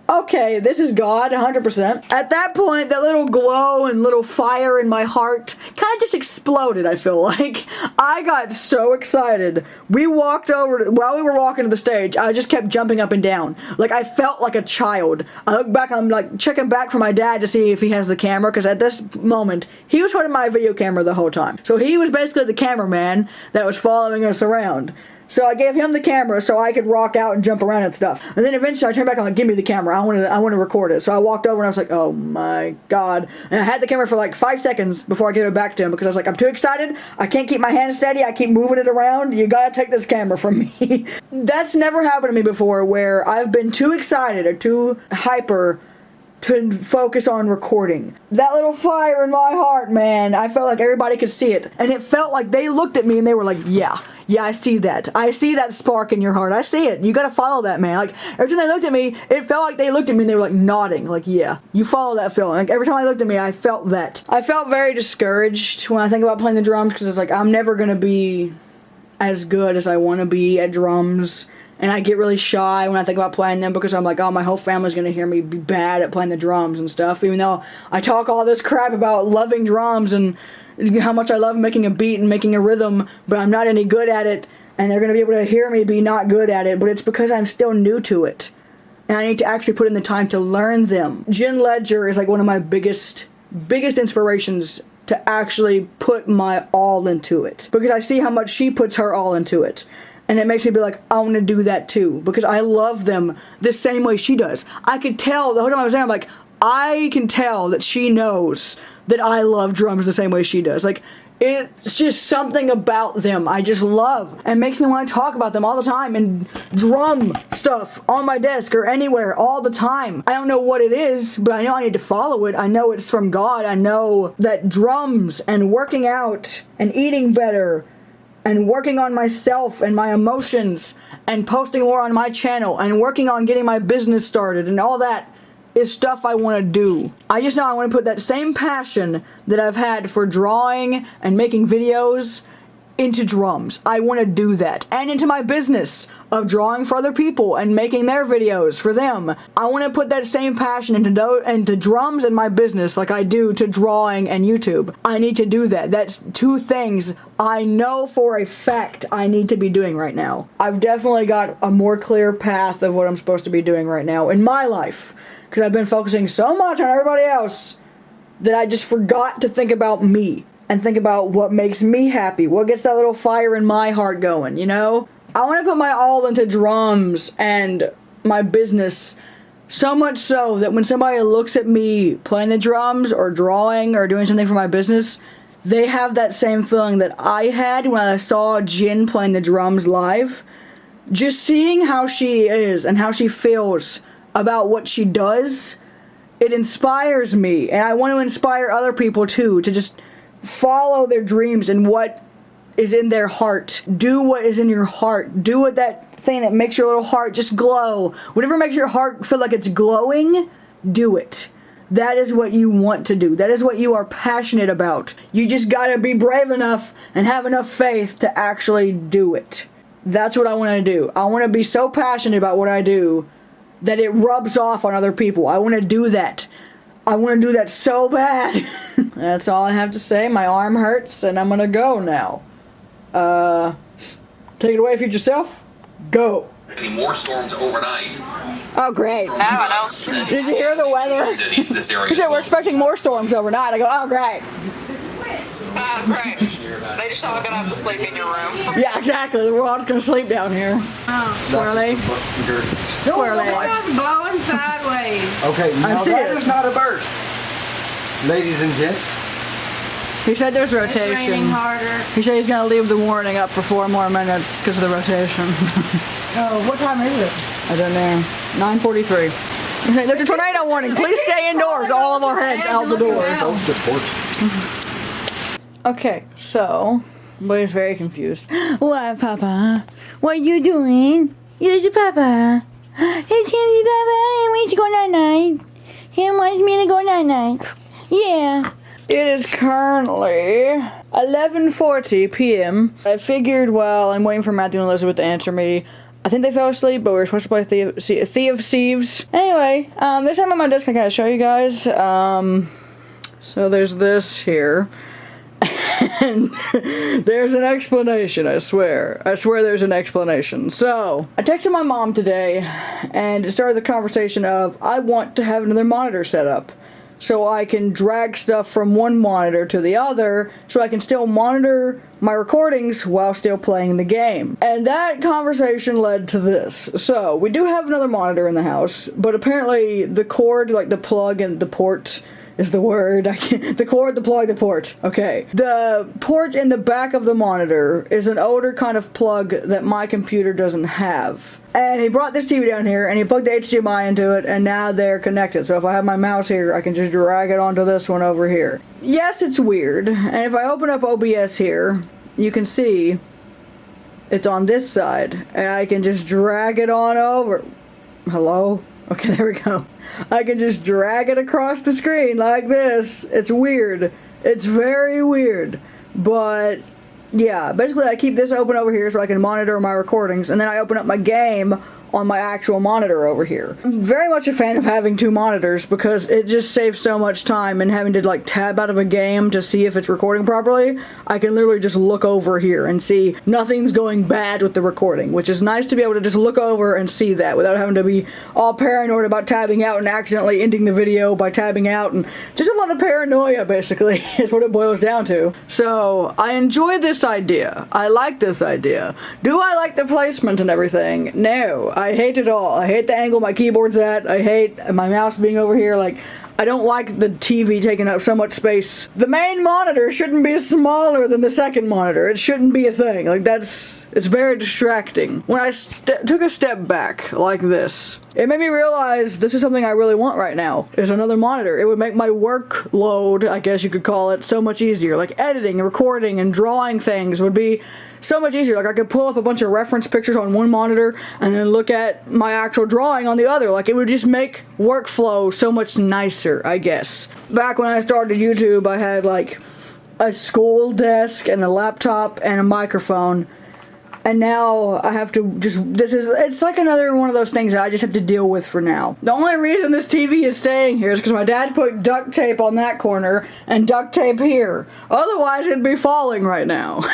okay, this is God, 100%. At that point, that little glow and little fire in my heart kind of just exploded, I feel like. I got so excited. We walked over, while we were walking to the stage, I just kept jumping up and down. Like, I felt like a child. I look back, I'm like checking back for my dad to see if he has the camera, because at this moment, he was holding my video camera the whole time. So he was basically the cameraman that was following us around. So I gave him the camera so I could rock out and jump around and stuff. And then eventually I turned back, I'm like, give me the camera. I want to record it. So I walked over and I was like, oh my God. And I had the camera for like 5 seconds before I gave it back to him because I was like, I'm too excited. I can't keep my hand steady. I keep moving it around. You gotta take this camera from me. That's never happened to me before where I've been too excited or too hyper to focus on recording. That little fire in my heart, man, I felt like everybody could see it. And it felt like they looked at me and they were like, yeah, I see that. I see that spark in your heart. I see it. You gotta follow that, man. Like, every time they looked at me, it felt like they looked at me and they were like nodding. Like, yeah, you follow that feeling. Like, every time I looked at me, I felt that. I felt very discouraged when I think about playing the drums because it's like, I'm never gonna be as good as I wanna be at drums. And I get really shy when I think about playing them because I'm like, oh, my whole family's going to hear me be bad at playing the drums and stuff. Even though I talk all this crap about loving drums and how much I love making a beat and making a rhythm, but I'm not any good at it. And they're going to be able to hear me be not good at it. But it's because I'm still new to it. And I need to actually put in the time to learn them. Jen Ledger is like one of my biggest inspirations to actually put my all into it. Because I see how much she puts her all into it. And it makes me be like, I want to do that too. Because I love them the same way she does. I could tell, the whole time I was there, I'm like, I can tell that she knows that I love drums the same way she does. Like, it's just something about them I just love. And makes me want to talk about them all the time. And drum stuff on my desk or anywhere all the time. I don't know what it is, but I know I need to follow it. I know it's from God. I know that drums and working out and eating better and working on myself and my emotions and posting more on my channel and working on getting my business started and all that is stuff I want to do. I just know I want to put that same passion that I've had for drawing and making videos into drums. I want to do that. And into my business of drawing for other people and making their videos for them. I want to put that same passion into drums and my business like I do to drawing and YouTube. I need to do that. That's 2 things I know for a fact I need to be doing right now. I've definitely got a more clear path of what I'm supposed to be doing right now in my life. Because I've been focusing so much on everybody else that I just forgot to think about me. And think about what makes me happy. What gets that little fire in my heart going, you know? I want to put my all into drums and my business. So much so that when somebody looks at me playing the drums or drawing or doing something for my business, they have that same feeling that I had when I saw Jen playing the drums live. Just seeing how she is and how she feels about what she does, it inspires me. And I want to inspire other people too, to just follow their dreams and what is in their heart. Do what is in your heart. Do what that thing that makes your little heart just glow. Whatever makes your heart feel like it's glowing, do it. That is what you want to do. That is what you are passionate about. You just gotta be brave enough and have enough faith to actually do it. That's what I want to do. I want to be so passionate about what I do that it rubs off on other people. I want to do that. I want to do that so bad. That's all I have to say. My arm hurts and I'm gonna go now. Take it away, future self. Go. Any more storms overnight. Oh, great. No, I don't. Did you hear the weather? This area. He said we're expecting more storms overnight. I go, oh, great. That's right. They just all gonna have to sleep in your room. Yeah, exactly. We're all just gonna sleep down here. Oh. Swirly. Swirly. It's blowing sideways. Okay, now see that it. is not a burst. Ladies and gents, He said there's It's raining rotation. harder. He said he's gonna leave the warning up for 4 more minutes because of the rotation. Oh, what time is it? I don't know. 9:43. He's saying, there's a tornado warning. Please stay indoors. All of our heads out the door. the porch. Okay, so everybody's very confused. What, Papa? What are you doing? Here's your Papa. It's Henry, Papa. He wants to go night night. He wants me to go night night. Yeah. It is currently 11:40 p.m. I figured, well, I'm waiting for Matthew and Elizabeth to answer me. I think they fell asleep, but we were supposed to play Thief of Thieves. Anyway, this time on my desk I gotta show you guys. So there's this here. And there's an explanation, I swear. I swear there's an explanation. So, I texted my mom today, and it started the conversation of, I want to have another monitor set up. So I can drag stuff from one monitor to the other, so I can still monitor my recordings while still playing the game. And that conversation led to this. So, we do have another monitor in the house, but apparently the cord, like the plug and the port is the word. The cord, the plug, the port. Okay. The port in the back of the monitor is an older kind of plug that my computer doesn't have. And he brought this TV down here and he plugged the HDMI into it and now they're connected. So if I have my mouse here, I can just drag it onto this one over here. Yes, it's weird. And if I open up OBS here, you can see it's on this side. And I can just drag it on over. Hello? Okay, there we go. I can just drag it across the screen like this. It's weird. It's very weird. But, yeah. Basically, I keep this open over here so I can monitor my recordings. And then I open up my game on my actual monitor over here. I'm very much a fan of having 2 monitors because it just saves so much time and having to like tab out of a game to see if it's recording properly. I can literally just look over here and see nothing's going bad with the recording, which is nice to be able to just look over and see that without having to be all paranoid about tabbing out and accidentally ending the video by tabbing out, and just a lot of paranoia basically is what it boils down to. So I enjoy this idea. I like this idea. Do I like the placement and everything? No. I hate it all. I hate the angle my keyboard's at. I hate my mouse being over here. Like, I don't like the TV taking up so much space. The main monitor shouldn't be smaller than the second monitor. It shouldn't be a thing. Like, it's very distracting. When I took a step back like this, it made me realize this is something I really want right now, is another monitor. It would make my workload, I guess you could call it, so much easier. Like, editing and recording and drawing things would be so much easier. Like, I could pull up a bunch of reference pictures on one monitor and then look at my actual drawing on the other. Like, it would just make workflow so much nicer, I guess. Back when I started YouTube, I had like a school desk and a laptop and a microphone. And now I have to it's like another one of those things that I just have to deal with for now. The only reason this TV is staying here is because my dad put duct tape on that corner and duct tape here. Otherwise it'd be falling right now.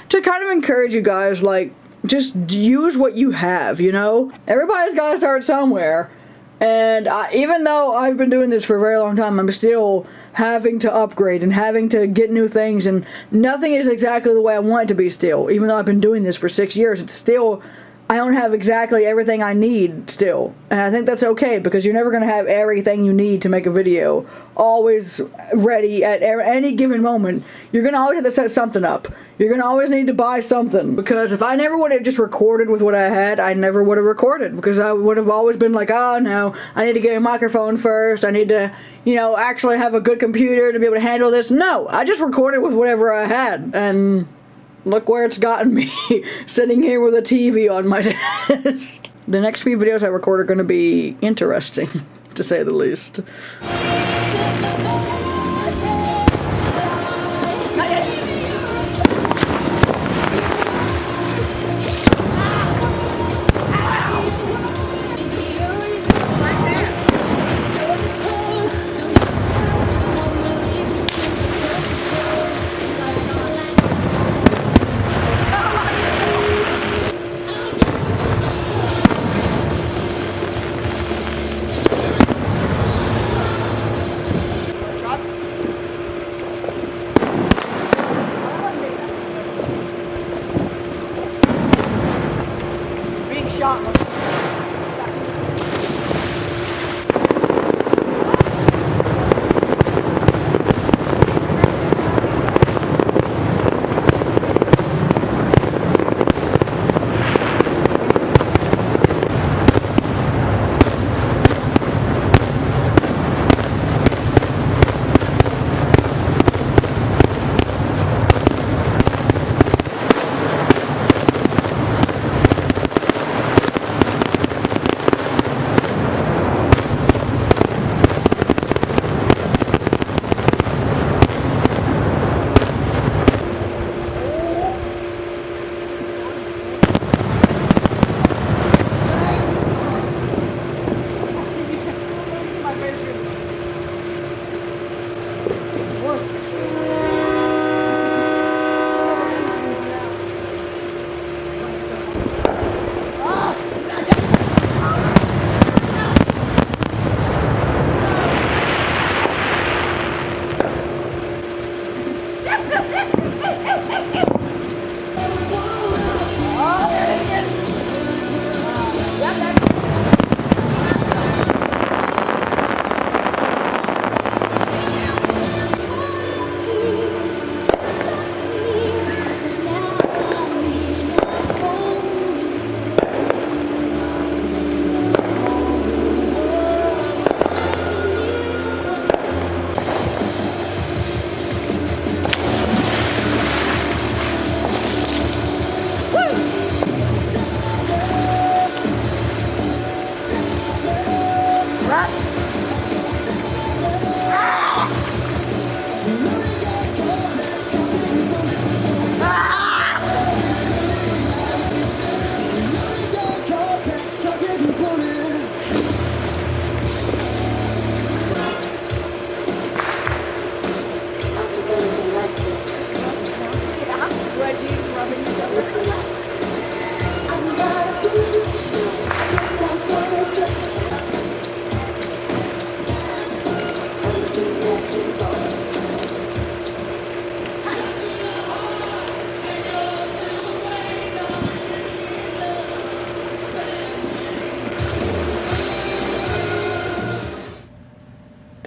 To kind of encourage you guys, like, just use what you have, you know? Everybody's gotta start somewhere. And even though I've been doing this for a very long time, I'm still having to upgrade and having to get new things, and nothing is exactly the way I want it to be still. Even though I've been doing this for 6 years, it's still, I don't have exactly everything I need still. And I think that's okay, because you're never going to have everything you need to make a video always ready at any given moment. You're going to always have to set something up. You're going to always need to buy something, because if I never would have just recorded with what I had, I never would have recorded, because I would have always been like, oh no, I need to get a microphone first, I need to, you know, actually have a good computer to be able to handle this. No, I just recorded with whatever I had, and look where it's gotten me, sitting here with a TV on my desk. The next few videos I record are going to be interesting, to say the least.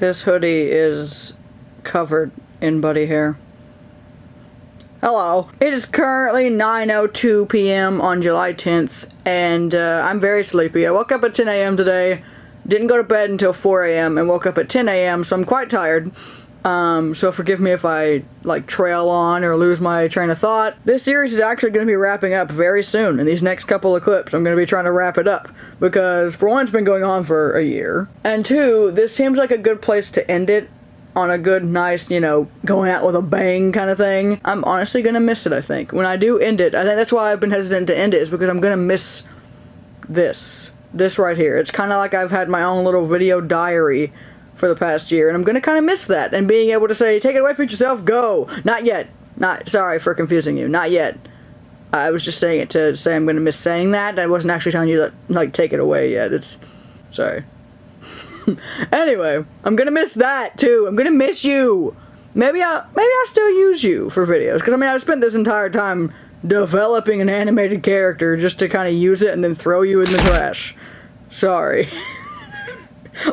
This hoodie is covered in buddy hair. Hello. It is currently 9:02 p.m. on July 10th, and I'm very sleepy. I woke up at 10 a.m. today, didn't go to bed until 4 a.m., and woke up at 10 a.m., so I'm quite tired. So forgive me if I, like, trail on or lose my train of thought. This series is actually going to be wrapping up very soon. In these next couple of clips, I'm going to be trying to wrap it up. Because, for one, it's been going on for a year. And two, this seems like a good place to end it. On a good, nice, you know, going out with a bang kind of thing. I'm honestly gonna miss it, I think. When I do end it, I think that's why I've been hesitant to end it, is because I'm gonna miss this. This right here. It's kind of like I've had my own little video diary for the past year, and I'm gonna kind of miss that, and being able to say, take it away from yourself, go! Not yet. Sorry for confusing you. Not yet. I was just saying it to say I'm gonna miss saying that. I wasn't actually telling you that, like, take it away yet. Sorry. Anyway, I'm gonna miss that too. I'm gonna miss you. Maybe I'll still use you for videos, because I mean I've spent this entire time developing an animated character just to kind of use it and then throw you in the trash. Sorry.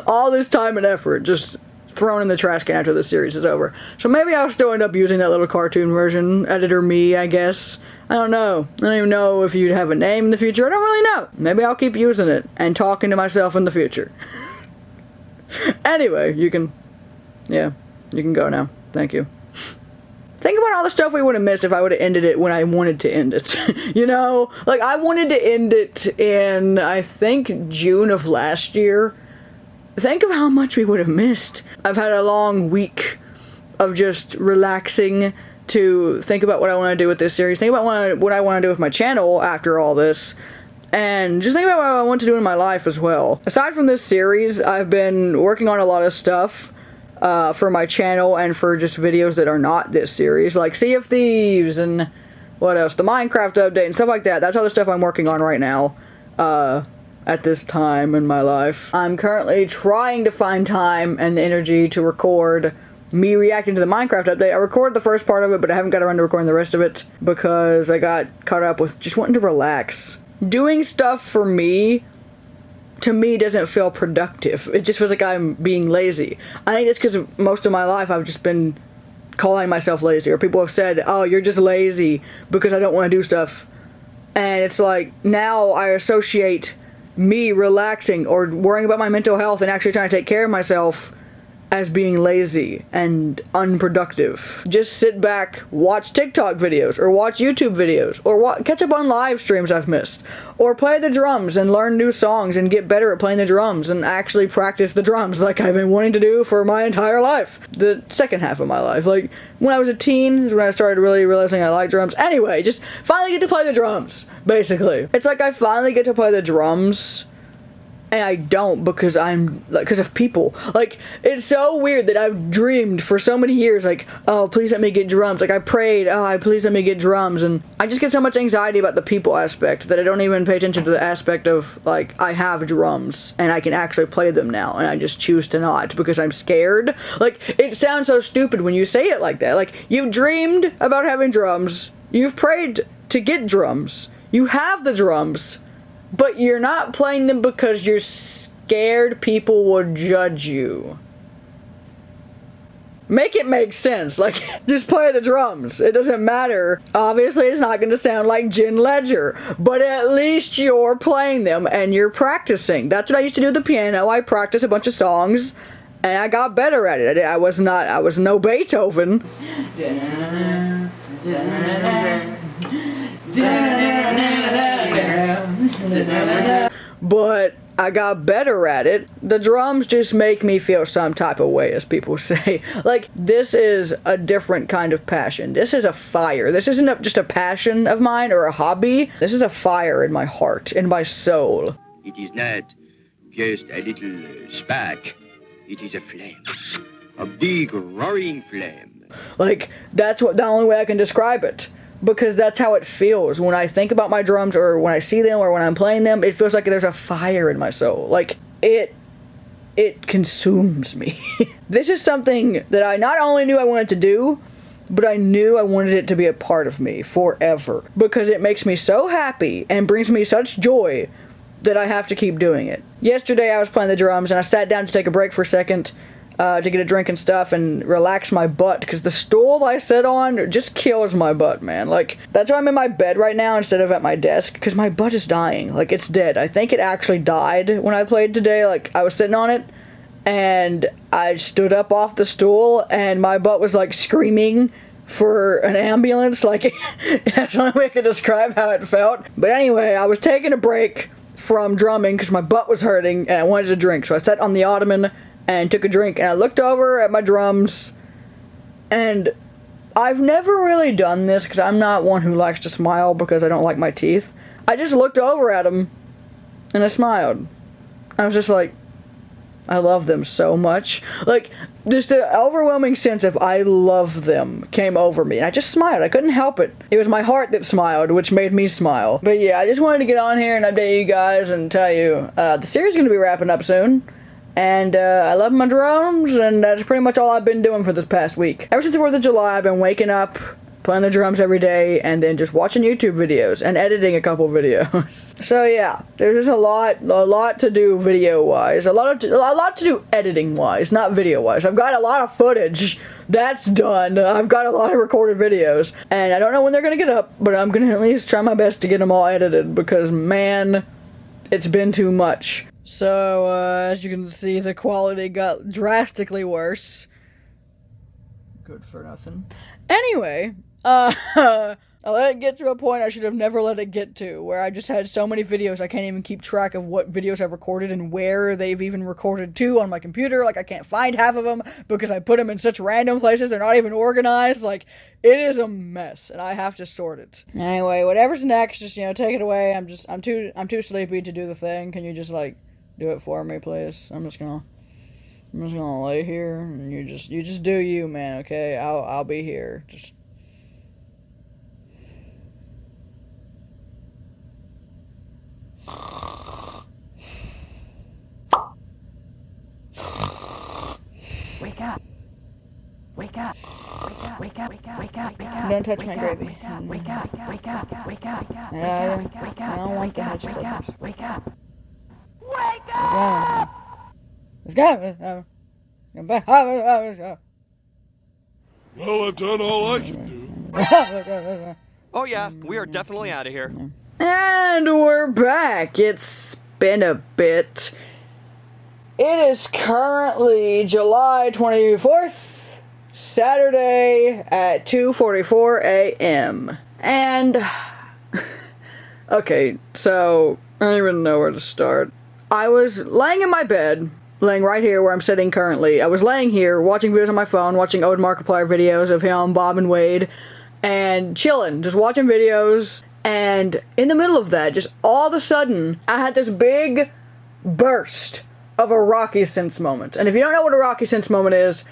All this time and effort just thrown in the trash can after the series is over. So maybe I'll still end up using that little cartoon version. Editor me, I guess. I don't know. I don't even know if you'd have a name in the future. I don't really know. Maybe I'll keep using it and talking to myself in the future. Anyway, you can go now. Thank you. Think about all the stuff we would have missed if I would have ended it when I wanted to end it. You know? Like, I wanted to end it in, I think, June of last year. Think of how much we would have missed. I've had a long week of just relaxing to think about what I want to do with this series. Think about what I want to do with my channel after all this. And just think about what I want to do in my life as well. Aside from this series, I've been working on a lot of stuff for my channel and for just videos that are not this series, like Sea of Thieves and what else, the Minecraft update and stuff like that. That's all the stuff I'm working on right now at this time in my life. I'm currently trying to find time and the energy to record me reacting to the Minecraft update. I recorded the first part of it, but I haven't got around to recording the rest of it because I got caught up with just wanting to relax. Doing stuff for me, to me, doesn't feel productive. It just feels like I'm being lazy. I think it's because most of my life I've just been calling myself lazy, or people have said, oh, you're just lazy because I don't want to do stuff. And it's like, now I associate me relaxing or worrying about my mental health and actually trying to take care of myself as being lazy and unproductive. Just sit back, watch TikTok videos, or watch YouTube videos, or catch up on live streams I've missed, or play the drums and learn new songs and get better at playing the drums and actually practice the drums like I've been wanting to do for my entire life. The second half of my life. Like, when I was a teen is when I started really realizing I like drums. Anyway, just finally get to play the drums, basically. It's like I finally get to play the drums, and I don't because of people. Like, it's so weird that I've dreamed for so many years, like, oh, please let me get drums. Like, I prayed, oh, please let me get drums. And I just get so much anxiety about the people aspect that I don't even pay attention to the aspect of, like, I have drums and I can actually play them now. And I just choose to not because I'm scared. Like, it sounds so stupid when you say it like that. Like, you've dreamed about having drums. You've prayed to get drums. You have the drums. But you're not playing them because you're scared people will judge you. Make it make sense. Like, just play the drums. It doesn't matter. Obviously, it's not going to sound like Jen Ledger. But at least you're playing them and you're practicing. That's what I used to do with the piano. I practiced a bunch of songs. And I got better at it. I was no Beethoven. But I got better at it. The drums just make me feel some type of way, as people say. Like, this is a different kind of passion. This is a fire. This isn't just a passion of mine or a hobby. This is a fire in my heart, in my soul. It is not just a little spark. It is a flame. A big roaring flame. Like, that's the only way I can describe it. Because that's how it feels when I think about my drums, or when I see them, or when I'm playing them. It feels like there's a fire in my soul. Like, it consumes me. This is something that I not only knew I wanted to do, but I knew I wanted it to be a part of me forever. Because it makes me so happy and brings me such joy that I have to keep doing it. Yesterday I was playing the drums and I sat down to take a break for a second to get a drink and stuff and relax my butt, because the stool I sit on just kills my butt, man. Like, that's why I'm in my bed right now instead of at my desk, because my butt is dying. Like, it's dead. I think it actually died when I played today. Like, I was sitting on it, and I stood up off the stool, and my butt was, like, screaming for an ambulance. Like, that's the only way I could describe how it felt. But anyway, I was taking a break from drumming because my butt was hurting, and I wanted a drink. So I sat on the ottoman and took a drink, and I looked over at my drums, and I've never really done this because I'm not one who likes to smile because I don't like my teeth. I just looked over at them, and I smiled. I was just like, I love them so much. Like, just the overwhelming sense of I love them came over me. And I just smiled. I couldn't help it. It was my heart that smiled, which made me smile. But yeah, I just wanted to get on here and update you guys and tell you, the series is going to be wrapping up soon. And I love my drums, and that's pretty much all I've been doing for this past week. Ever since the 4th of July, I've been waking up, playing the drums every day, and then just watching YouTube videos and editing a couple videos. So yeah, there's just a lot to do video-wise, a lot to do editing-wise, not video-wise. I've got a lot of footage that's done. I've got a lot of recorded videos, and I don't know when they're gonna get up, but I'm gonna at least try my best to get them all edited, because man, it's been too much. So as you can see, the quality got drastically worse. Good for nothing. Anyway, I let it get to a point I should have never let it get to, where I just had so many videos I can't even keep track of what videos I've recorded and where they've even recorded to on my computer. Like, I can't find half of them because I put them in such random places. They're not even organized. Like, it is a mess, and I have to sort it. Anyway, whatever's next, just, take it away. I'm too sleepy to do the thing. Can you just, like, do it for me, please? I'm just gonna lay here, and you just do you, man, okay? I'll be here. Just Wake up. Wake up. Wake up. Wake up. Wake up. Wake up. Don't touch my gravy. Wake up. Wake up. Wake up. Wake up. I don't want the hedge Wake up. clippers. Wake up. Wake up. Let's go. Well, I've done all I can do. Oh yeah, we are definitely out of here. And we're back. It's been a bit. It is currently July 24th, Saturday at 2:44 a.m. And, okay, so I don't even know where to start. I was laying in my bed, laying right here where I'm sitting currently. I was laying here, watching videos on my phone, watching Odin Markiplier videos of him, Bob and Wade, and chilling, just watching videos. And in the middle of that, just all of a sudden, I had this big burst of a Rocky Sense moment. And if you don't know what a Rocky Sense moment is,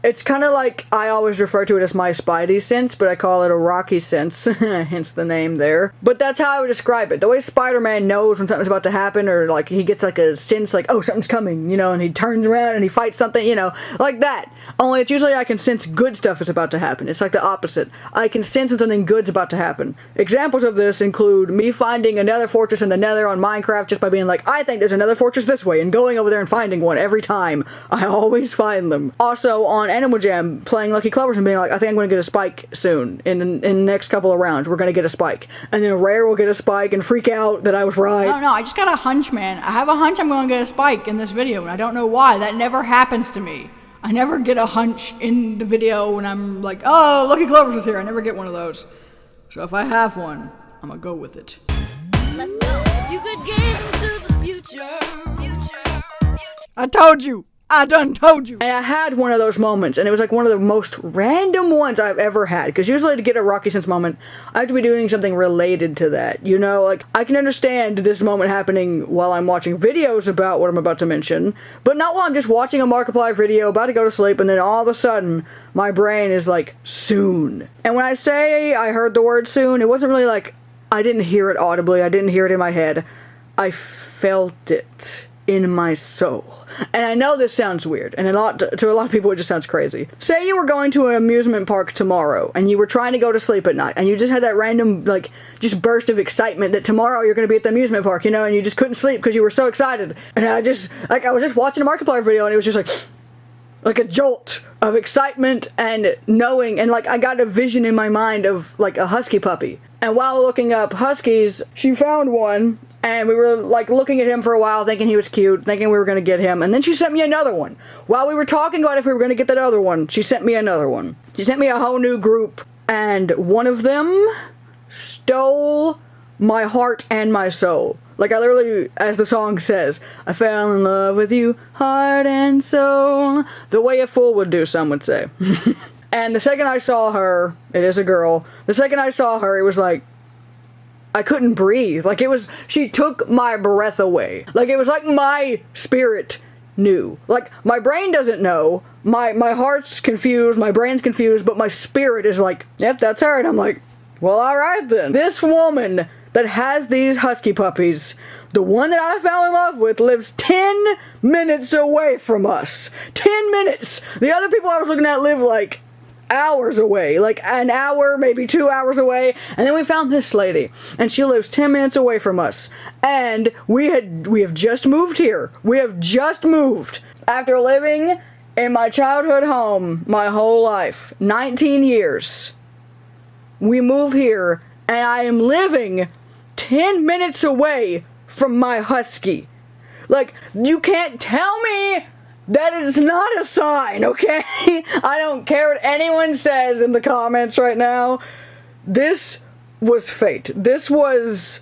it's kind of like, I always refer to it as my Spidey sense, but I call it a Rocky sense, hence the name there. But that's how I would describe it. The way Spider-Man knows when something's about to happen, or like he gets like a sense like, oh, something's coming, and he turns around and he fights something, like that. Only it's usually I can sense good stuff is about to happen. It's like the opposite. I can sense when something good's about to happen. Examples of this include me finding another fortress in the Nether on Minecraft just by being like, I think there's another fortress this way, and going over there and finding one every time. I always find them. Also, on Animal Jam, playing Lucky Clovers and being like, I think I'm going to get a spike soon. In the next couple of rounds, we're going to get a spike. And then Rare will get a spike and freak out that I was right. No, I just got a hunch, man. I have a hunch I'm going to get a spike in this video, and I don't know why. That never happens to me. I never get a hunch in the video when I'm like, oh, Lucky Clovers is here. I never get one of those. So if I have one, I'm going to go with it. Let's go. You could gaze into the future. I told you. I done told you. And I had one of those moments, and it was like one of the most random ones I've ever had. Because usually to get a Rocky Sense moment, I have to be doing something related to that. Like, I can understand this moment happening while I'm watching videos about what I'm about to mention, but not while I'm just watching a Markiplier video, about to go to sleep, and then all of a sudden, my brain is like, soon. And when I say I heard the word soon, it wasn't really like, I didn't hear it audibly, I didn't hear it in my head. I felt it in my soul. And I know this sounds weird, and to a lot of people it just sounds crazy. Say you were going to an amusement park tomorrow, and you were trying to go to sleep at night, and you just had that random, just burst of excitement that tomorrow you're going to be at the amusement park, and you just couldn't sleep because you were so excited. And I was just watching a Markiplier video, and it was just like, like a jolt of excitement and knowing, and like I got a vision in my mind of like a husky puppy. And while looking up huskies, she found one, and we were like looking at him for a while, thinking he was cute, thinking we were gonna get him, and then she sent me another one. While we were talking about if we were gonna get that other one, she sent me another one. She sent me a whole new group, and one of them stole my heart and my soul. Like, I literally, as the song says, I fell in love with you, heart and soul. The way a fool would do, some would say. And the second I saw her, it is a girl, the second I saw her, it was like, I couldn't breathe. Like, it was, she took my breath away. Like, it was like my spirit knew. Like, my brain doesn't know, my heart's confused, my brain's confused, but my spirit is like, yep, that's her. And I'm like, well, alright then. This woman that has these husky puppies, the one that I fell in love with, lives 10 minutes away from us. 10 minutes! The other people I was looking at live like hours away, like an hour, maybe 2 hours away, and then we found this lady, and she lives 10 minutes away from us, and we have just moved here. We have just moved. After living in my childhood home my whole life, 19 years, we move here, and I am living 10 minutes away from my husky. Like, you can't tell me that is not a sign, okay? I don't care what anyone says in the comments right now. This was fate. This was...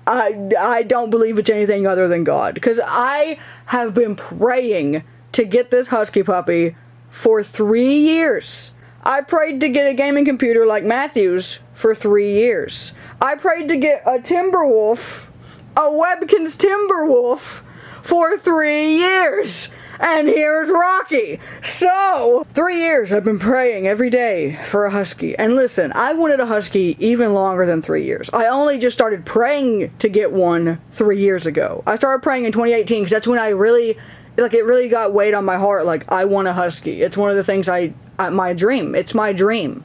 I don't believe it's anything other than God. Because I have been praying to get this husky puppy for 3 years. I prayed to get a gaming computer like Matthew's for 3 years. I prayed to get a Timberwolf, a Webkins Timberwolf, for 3 years. And here's Rocky. So, 3 years I've been praying every day for a husky. And listen, I wanted a husky even longer than 3 years. I only just started praying to get one 3 years ago. I started praying in 2018 because that's when I really, like, it really got weight on my heart. Like, I want a husky. It's one of the things my dream. It's my dream.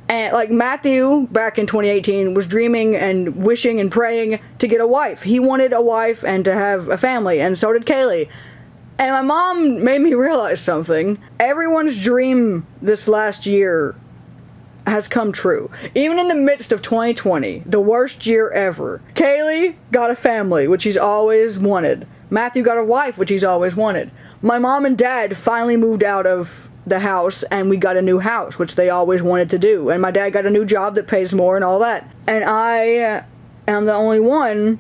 And like Matthew, back in 2018, was dreaming and wishing and praying to get a wife. He wanted a wife and to have a family, and so did Kayle. And my mom made me realize something. Everyone's dream this last year has come true. Even in the midst of 2020, the worst year ever. Kayle got a family, which he's always wanted. Matthew got a wife, which he's always wanted. My mom and dad finally moved out of the house, and we got a new house, which they always wanted to do. And my dad got a new job that pays more and all that. And I am the only one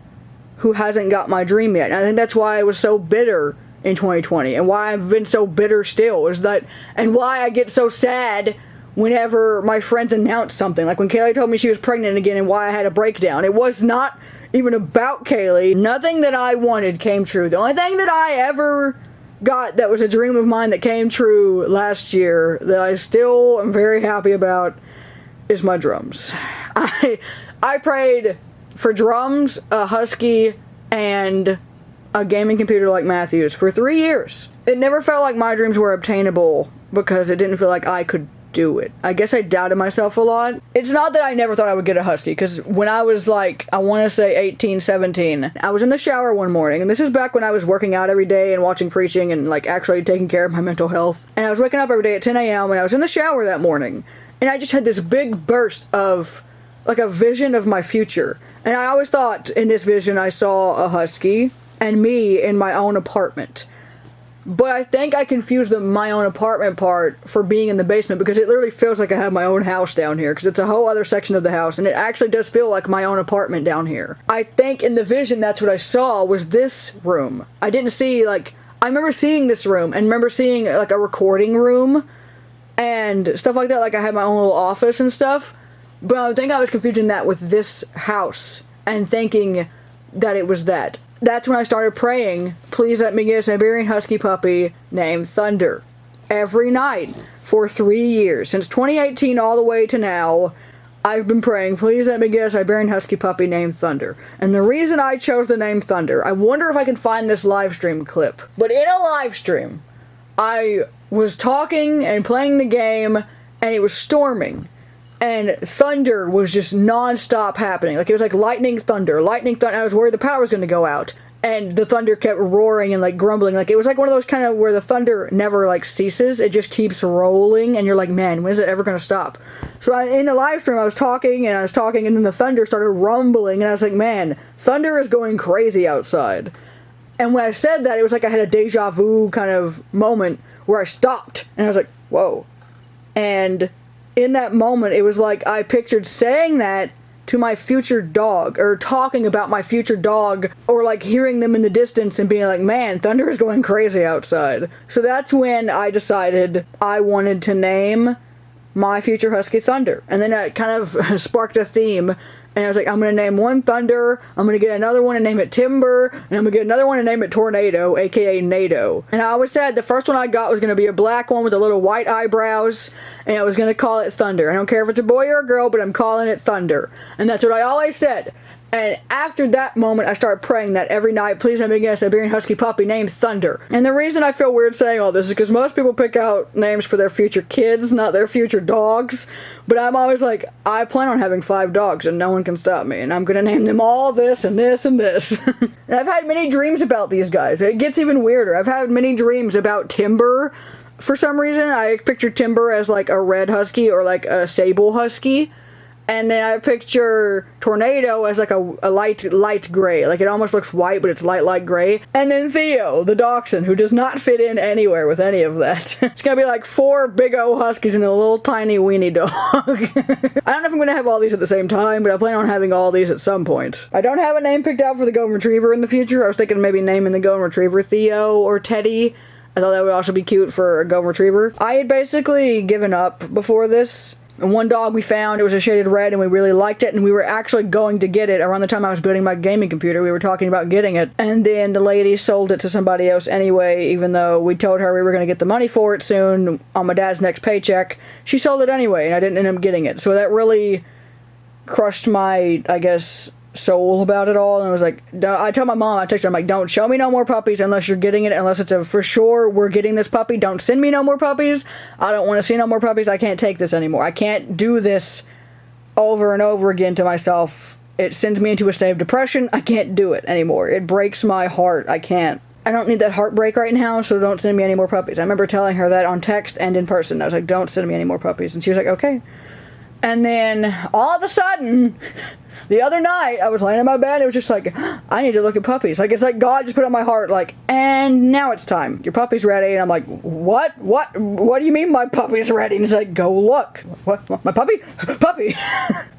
who hasn't got my dream yet. And I think that's why I was so bitter in 2020, and why I've been so bitter still, is that, and why I get so sad whenever my friends announce something. Like when Kayle told me she was pregnant again, and why I had a breakdown. It was not even about Kayle. Nothing that I wanted came true. The only thing that I ever got that was a dream of mine that came true last year, that I still am very happy about, is my drums. I prayed for drums, a husky, and a gaming computer like Matthew's for 3 years. It never felt like my dreams were obtainable because it didn't feel like I could do it. I guess I doubted myself a lot. It's not that I never thought I would get a husky, because when I was like, I want to say 18, 17, I was in the shower one morning, and this is back when I was working out every day and watching preaching and like actually taking care of my mental health. And I was waking up every day at 10 a.m. and I was in the shower that morning, and I just had this big burst of like a vision of my future. And I always thought in this vision I saw a husky and me in my own apartment. But I think I confused the my own apartment part for being in the basement, because it literally feels like I have my own house down here, because it's a whole other section of the house, and it actually does feel like my own apartment down here. I think in the vision that's what I saw was this room. I didn't see, like, I remember seeing this room, and remember seeing like a recording room and stuff like that, like I had my own little office and stuff. But I think I was confusing that with this house and thinking that it was that. That's when I started praying, please let me get a Siberian Husky puppy named Thunder. Every night for 3 years. Since 2018 all the way to now, I've been praying, please let me get a Siberian Husky puppy named Thunder. And the reason I chose the name Thunder, I wonder if I can find this live stream clip. But in a live stream, I was talking and playing the game, and it was storming. And thunder was just non-stop happening. Like, it was like lightning, thunder. I was worried the power was going to go out. and the thunder kept roaring and like grumbling. Like it was like one of those kind of where the thunder never like ceases. It just keeps rolling and you're like, man, when is it ever going to stop? So in the live stream I was talking and then the thunder started rumbling and I was like, man, thunder is going crazy outside. And when I said that, it was like I had a deja vu kind of moment where I stopped and I was like, whoa. And in that moment it was like I pictured saying that to my future dog, or talking about my future dog, or like hearing them in the distance and being like, man, thunder is going crazy outside. So that's when I decided I wanted to name my future husky Thunder. And then that kind of sparked a theme. And I was like, I'm going to name one Thunder, I'm going to get another one and name it Timber, and I'm going to get another one and name it Tornado, aka NATO. And I always said the first one I got was going to be a black one with the little white eyebrows, and I was going to call it Thunder. I don't care if it's a boy or a girl, but I'm calling it Thunder. And that's what I always said. And after that moment, I started praying that every night, please let me get a Siberian Husky puppy named Thunder. And the reason I feel weird saying all this is because most people pick out names for their future kids, not their future dogs. But I'm always like, I plan on having 5 dogs and no one can stop me. And I'm going to name them all this and this and this. And I've had many dreams about these guys. It gets even weirder. I've had many dreams about Timber. For some reason, I picture Timber as like a red husky or like a sable husky. And then I picture Tornado as like a light gray. Like it almost looks white, but it's light gray. And then Theo, the dachshund, who does not fit in anywhere with any of that. It's gonna be like 4 big O huskies and a little tiny weenie dog. I don't know if I'm gonna have all these at the same time, but I plan on having all these at some point. I don't have a name picked out for the Golden Retriever in the future. I was thinking maybe naming the Golden Retriever Theo or Teddy. I thought that would also be cute for a Golden Retriever. I had basically given up before this. And one dog we found, it was a shaded red, and we really liked it, and we were actually going to get it around the time I was building my gaming computer. We were talking about getting it, and then the lady sold it to somebody else anyway, even though we told her we were going to get the money for it soon on my dad's next paycheck. She sold it anyway, and I didn't end up getting it. So that really crushed my, I guess, soul about it all. And I was like, I told my mom, I texted her, I'm like, don't show me no more puppies unless you're getting it, unless it's a for sure we're getting this puppy. Don't send me no more puppies. I don't want to see no more puppies. I can't take this anymore. I can't do this over and over again to myself. It sends me into a state of depression. I can't do it anymore. It breaks my heart. I can't. I don't need that heartbreak right now, so don't send me any more puppies. I remember telling her that on text and in person. I was like, don't send me any more puppies. And she was like, okay. And then all of a sudden, the other night, I was laying in my bed, it was just like, I need to look at puppies. Like, it's like God just put on my heart, like, and now it's time. Your puppy's ready. And I'm like, what? What do you mean my puppy's ready? And he's like, go look. What? My puppy? Puppy.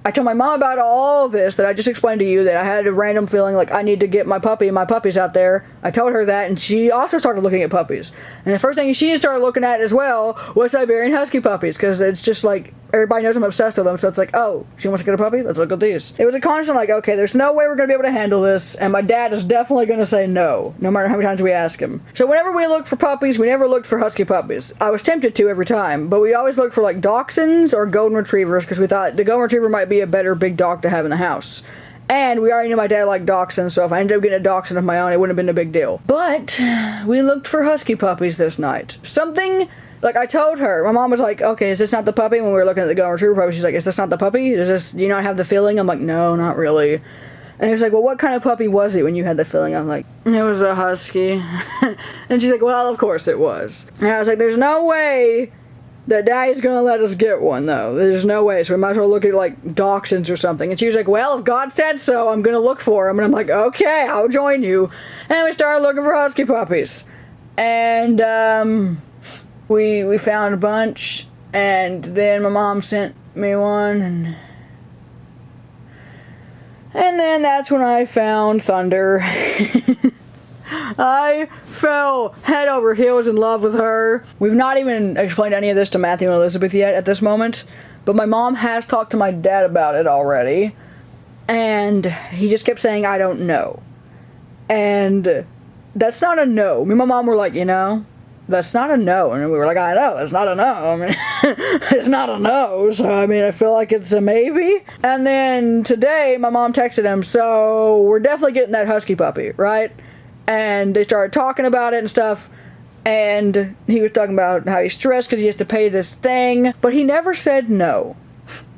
I told my mom about all this that I just explained to you, that I had a random feeling like I need to get my puppy and my puppy's out there. I told her that, and she also started looking at puppies. And the first thing she started looking at as well was Siberian Husky puppies, because it's just like, everybody knows I'm obsessed with them, so it's like, oh, she wants to get a puppy? Let's look at these. It was a constant like, okay, there's no way we're going to be able to handle this, and my dad is definitely going to say no matter how many times we ask him. So whenever we looked for puppies, we never looked for husky puppies. I was tempted to every time, but we always looked for like dachshunds or golden retrievers, because we thought the golden retriever might be a better big dog to have in the house. And we already knew my dad liked dachshunds, so if I ended up getting a dachshund of my own, it wouldn't have been a big deal. But we looked for husky puppies this night. Something... Like, I told her, my mom was like, okay, is this not the puppy? When we were looking at the Golden Retriever puppy, she's like, is this not the puppy? Do you not have the feeling? I'm like, no, not really. And he was like, well, what kind of puppy was it when you had the feeling? I'm like, it was a husky. And she's like, well, of course it was. And I was like, there's no way that Daddy's gonna let us get one, though. There's no way, so we might as well look at, like, dachshunds or something. And she was like, well, if God said so, I'm gonna look for them. And I'm like, okay, I'll join you. And we started looking for husky puppies. And, We found a bunch, and then my mom sent me one, and then that's when I found Thunder. I fell head over heels in love with her. We've not even explained any of this to Matthew and Elizabeth yet at this moment, but my mom has talked to my dad about it already, and he just kept saying, I don't know. And that's not a no. Me and my mom were like, that's not a no. And we were like, I know, that's not a no. I mean, it's not a no. So, I mean, I feel like it's a maybe. And then today, my mom texted him, so we're definitely getting that husky puppy, right? And they started talking about it and stuff. And he was talking about how he's stressed because he has to pay this thing. But he never said no.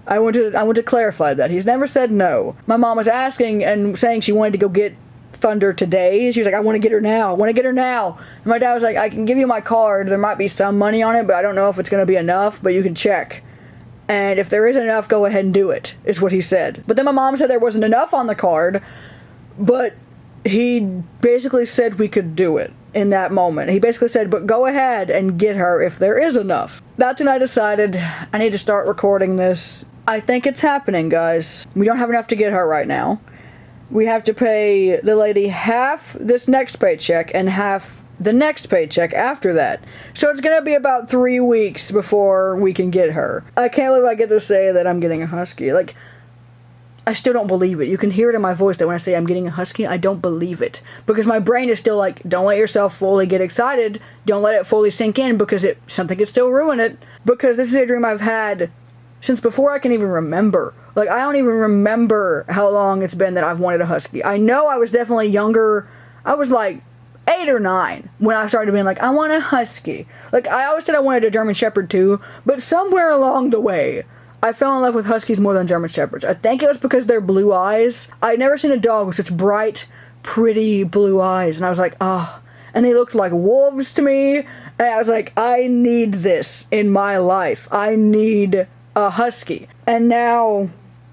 I want to clarify that. He's never said no. My mom was asking and saying she wanted to go get thunder today. She was like, I want to get her now. I want to get her now. And my dad was like, I can give you my card. There might be some money on it, but I don't know if it's going to be enough, but you can check. And if there isn't enough, go ahead and do it, is what he said. But then my mom said there wasn't enough on the card, but he basically said we could do it in that moment. He basically said, but go ahead and get her if there is enough. That's when I decided I need to start recording this. I think it's happening, guys. We don't have enough to get her right now. We have to pay the lady half this next paycheck and half the next paycheck after that. So it's gonna be about 3 weeks before we can get her. I can't believe I get to say that I'm getting a husky. Like, I still don't believe it. You can hear it in my voice that when I say I'm getting a husky, I don't believe it. Because my brain is still like, don't let yourself fully get excited. Don't let it fully sink in because something could still ruin it. Because this is a dream I've had since before I can even remember. Like, I don't even remember how long it's been that I've wanted a husky. I know I was definitely younger. I was like 8 or 9 when I started being like, I want a husky. Like, I always said I wanted a German Shepherd too, but somewhere along the way, I fell in love with huskies more than German Shepherds. I think it was because of their blue eyes. I'd never seen a dog with such bright, pretty blue eyes, and I was like, ah. Oh. And they looked like wolves to me, and I was like, I need this in my life. I need a husky. And now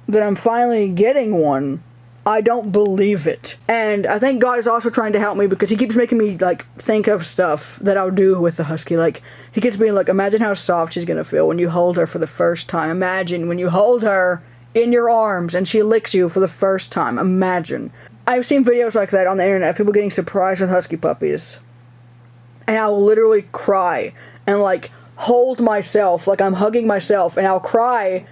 that I'm finally getting one, I don't believe it. And I think God is also trying to help me because he keeps making me, like, think of stuff that I'll do with the husky. Like, he keeps being like, imagine how soft she's gonna feel when you hold her for the first time. Imagine when you hold her in your arms and she licks you for the first time. Imagine. I've seen videos like that on the internet, people getting surprised with husky puppies. And I'll literally cry and, like, hold myself, like I'm hugging myself, and I'll cry.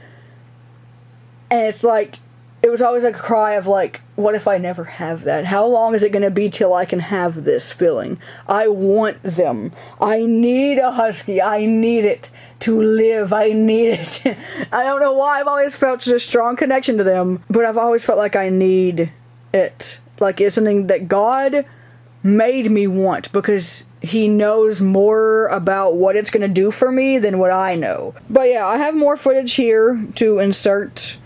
And it's like, it was always like a cry of like, what if I never have that? How long is it going to be till I can have this feeling? I want them. I need a husky. I need it to live. I need it. I don't know why I've always felt such a strong connection to them, but I've always felt like I need it. Like it's something that God made me want because he knows more about what it's going to do for me than what I know. But yeah, I have more footage here to insert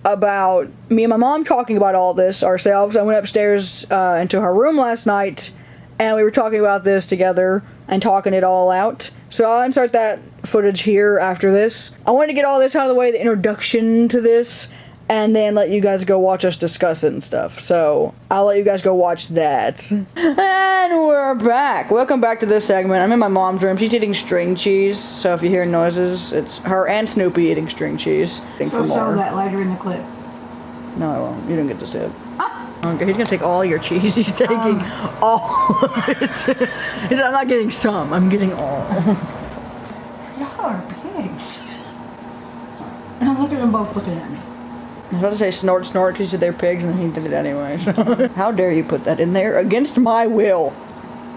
about me and my mom talking about all this ourselves. I went upstairs into her room last night and we were talking about this together and talking it all out. So I'll insert that footage here after this. I wanted to get all this out of the way, the introduction to this, and then let you guys go watch us discuss it and stuff. So I'll let you guys go watch that. And we're back. Welcome back to this segment. I'm in my mom's room. She's eating string cheese. So if you hear noises, it's her and Snoopy eating string cheese. So show that later in the clip. No, I won't. You don't get to see it. Okay, he's gonna take all your cheese. He's taking all of it. He said, I'm not getting some. I'm getting all. Y'all are pigs. And look at them both looking at me. I was about to say snort, snort, because they're pigs, and he did it anyway. So. How dare you put that in there against my will?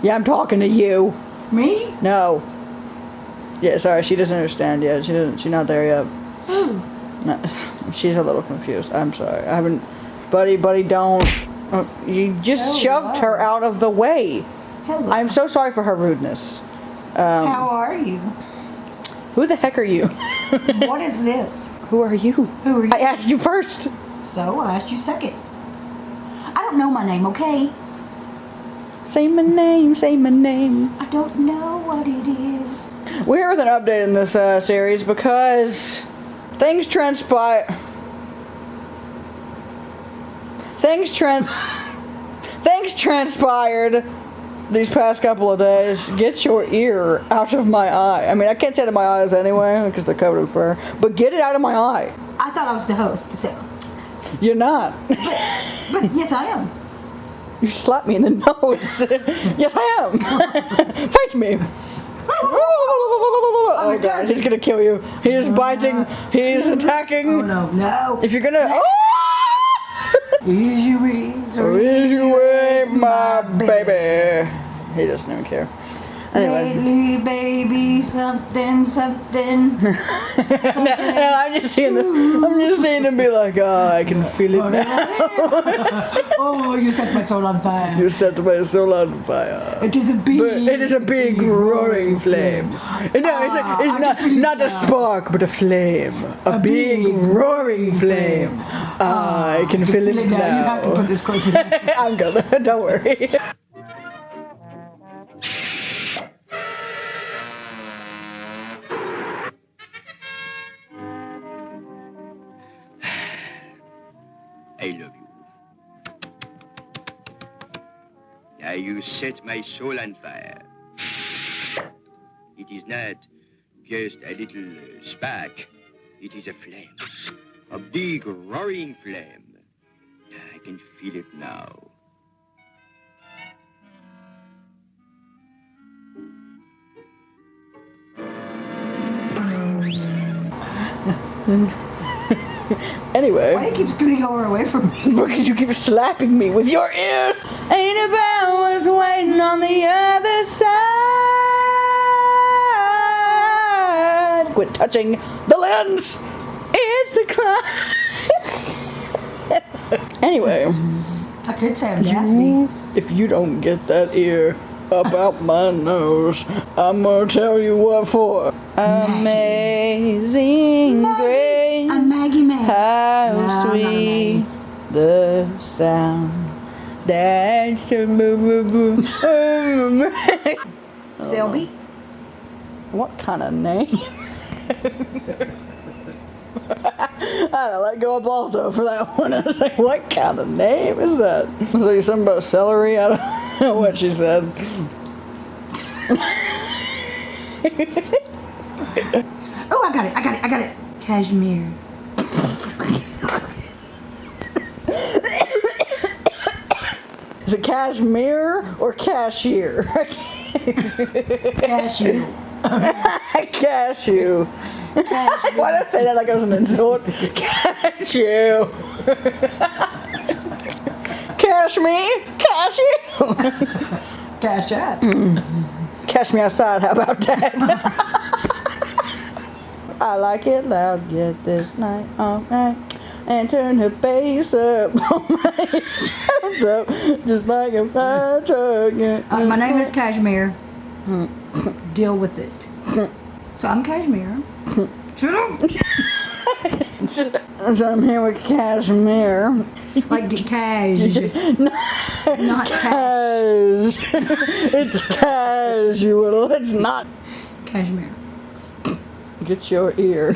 Yeah, I'm talking to you. Me? No. Yeah, sorry, she doesn't understand yet. She's not there yet. Who? No, she's a little confused. I'm sorry. I haven't. Buddy, don't. You just shoved her out of the way. Hello. I'm so sorry for her rudeness. How are you? Who the heck are you? What is this? Who are you? Who are you? I asked you first. So I asked you second. I don't know my name, okay? Say my name, say my name. I don't know what it is. We're here with an update in this series because things transpired these past couple of days. Get your ear out of my eye. I mean, I can't say it in my eyes anyway because they're covered in fur, but get it out of my eye. I thought I was the host, so. You're not. But yes, I am. You slapped me in the nose. Yes, I am. Fight me. Oh god, he's gonna kill you. He's biting. He's attacking. Oh no. If you're gonna. Oh! Easy way, my baby. He doesn't even care. Anyway. Lately, baby, something, something. No, I'm just seeing him be like, oh, I can feel it now. Oh, you set my soul on fire. You set my soul on fire. It is a big, roaring flame. No, it's not a spark, but a flame. A big roaring flame. I can feel it now. You have to put this clip in. I'm gonna. Don't worry. I love you. Now you set my soul on fire. It is not just a little spark. It is a flame. A big roaring flame. I can feel it now. Anyway. Why do you keep scooting away from me? Because you keep slapping me with your ear. Ain't about was waiting on the other side. Quit touching the lens. It's the clock. Anyway. I could say I'm Daphne. If you don't get that ear up out my nose, I'm gonna tell you what for. Amazing grace. I'm Maggie May. How No, sweet the sound that Selby? What kind of name? I had to let go of Balto for that one. I was like, what kind of name is that? I was like, something about celery. I don't know what she said. Oh, I got it. Cashmere. Is it cashmere or cashier? Cashew. Cashew. Why did I say that like it was an insult? Cashew. Cash me. Cashew. Cash out. Cash me outside. How about that? I like it loud. Get this night all right. And turn her face up. Up, just like a fire truck. My name is Cashmere. Deal with it. So I'm Cashmere. Shut up. So I'm here with Cashmere. Like cash. Not cash. It's casual. It's not. Cashmere. Get your ear.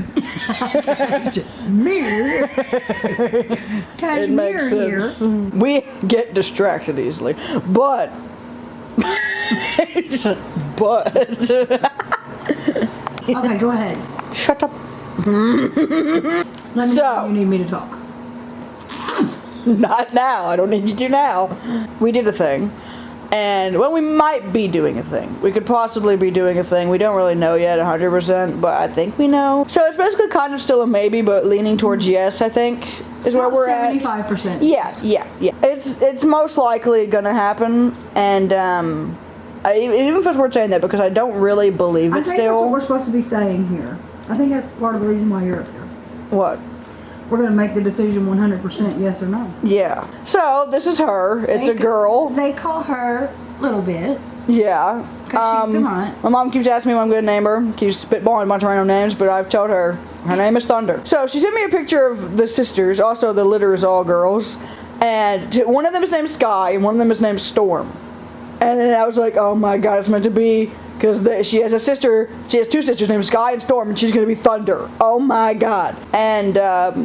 Mirror. It Cashmere makes here. sense. We get distracted easily, but Okay, go ahead. shut up. Let me So- know when you need me to talk. Not now. I don't need you to now. We did a thing. And, well, we might be doing a thing. We could possibly be doing a thing. We don't really know yet 100%, but I think we know. So it's basically kind of still a maybe, but leaning towards yes, I think, is where we're at. 75%. Yeah. It's most likely gonna happen, and even if it's worth saying that, because I don't really believe I it think that's what still. we're supposed to be saying here. I think that's part of the reason why you're up here. What? We're going to make the decision 100% yes or no. Yeah. So this is her. It's a girl. They call her Little Bit. Yeah. 'Cause she's the runt. My mom keeps asking me what I'm going to name her. Keeps spitballing a bunch of random names, but I've told her name is Thunder. So she sent me a picture of the sisters. Also, the litter is all girls. And one of them is named Sky, and one of them is named Storm. And then I was like, oh my god, it's meant to be. Because she has two sisters named Sky and Storm, and she's going to be Thunder. Oh my god. And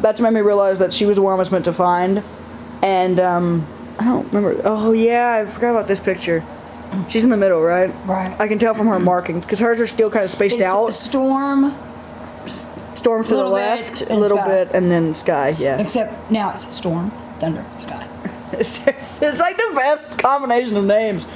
that's made me realize that she was the one I was meant to find. And I don't remember. Oh yeah, I forgot about this picture. She's in the middle, right? Right. I can tell from her markings, because hers are still kind of spaced out. Storm. Storm's to the Little bit, left, a and little Sky. bit, and then Sky, yeah. Except now it's Storm, Thunder, Sky. It's like the best combination of names.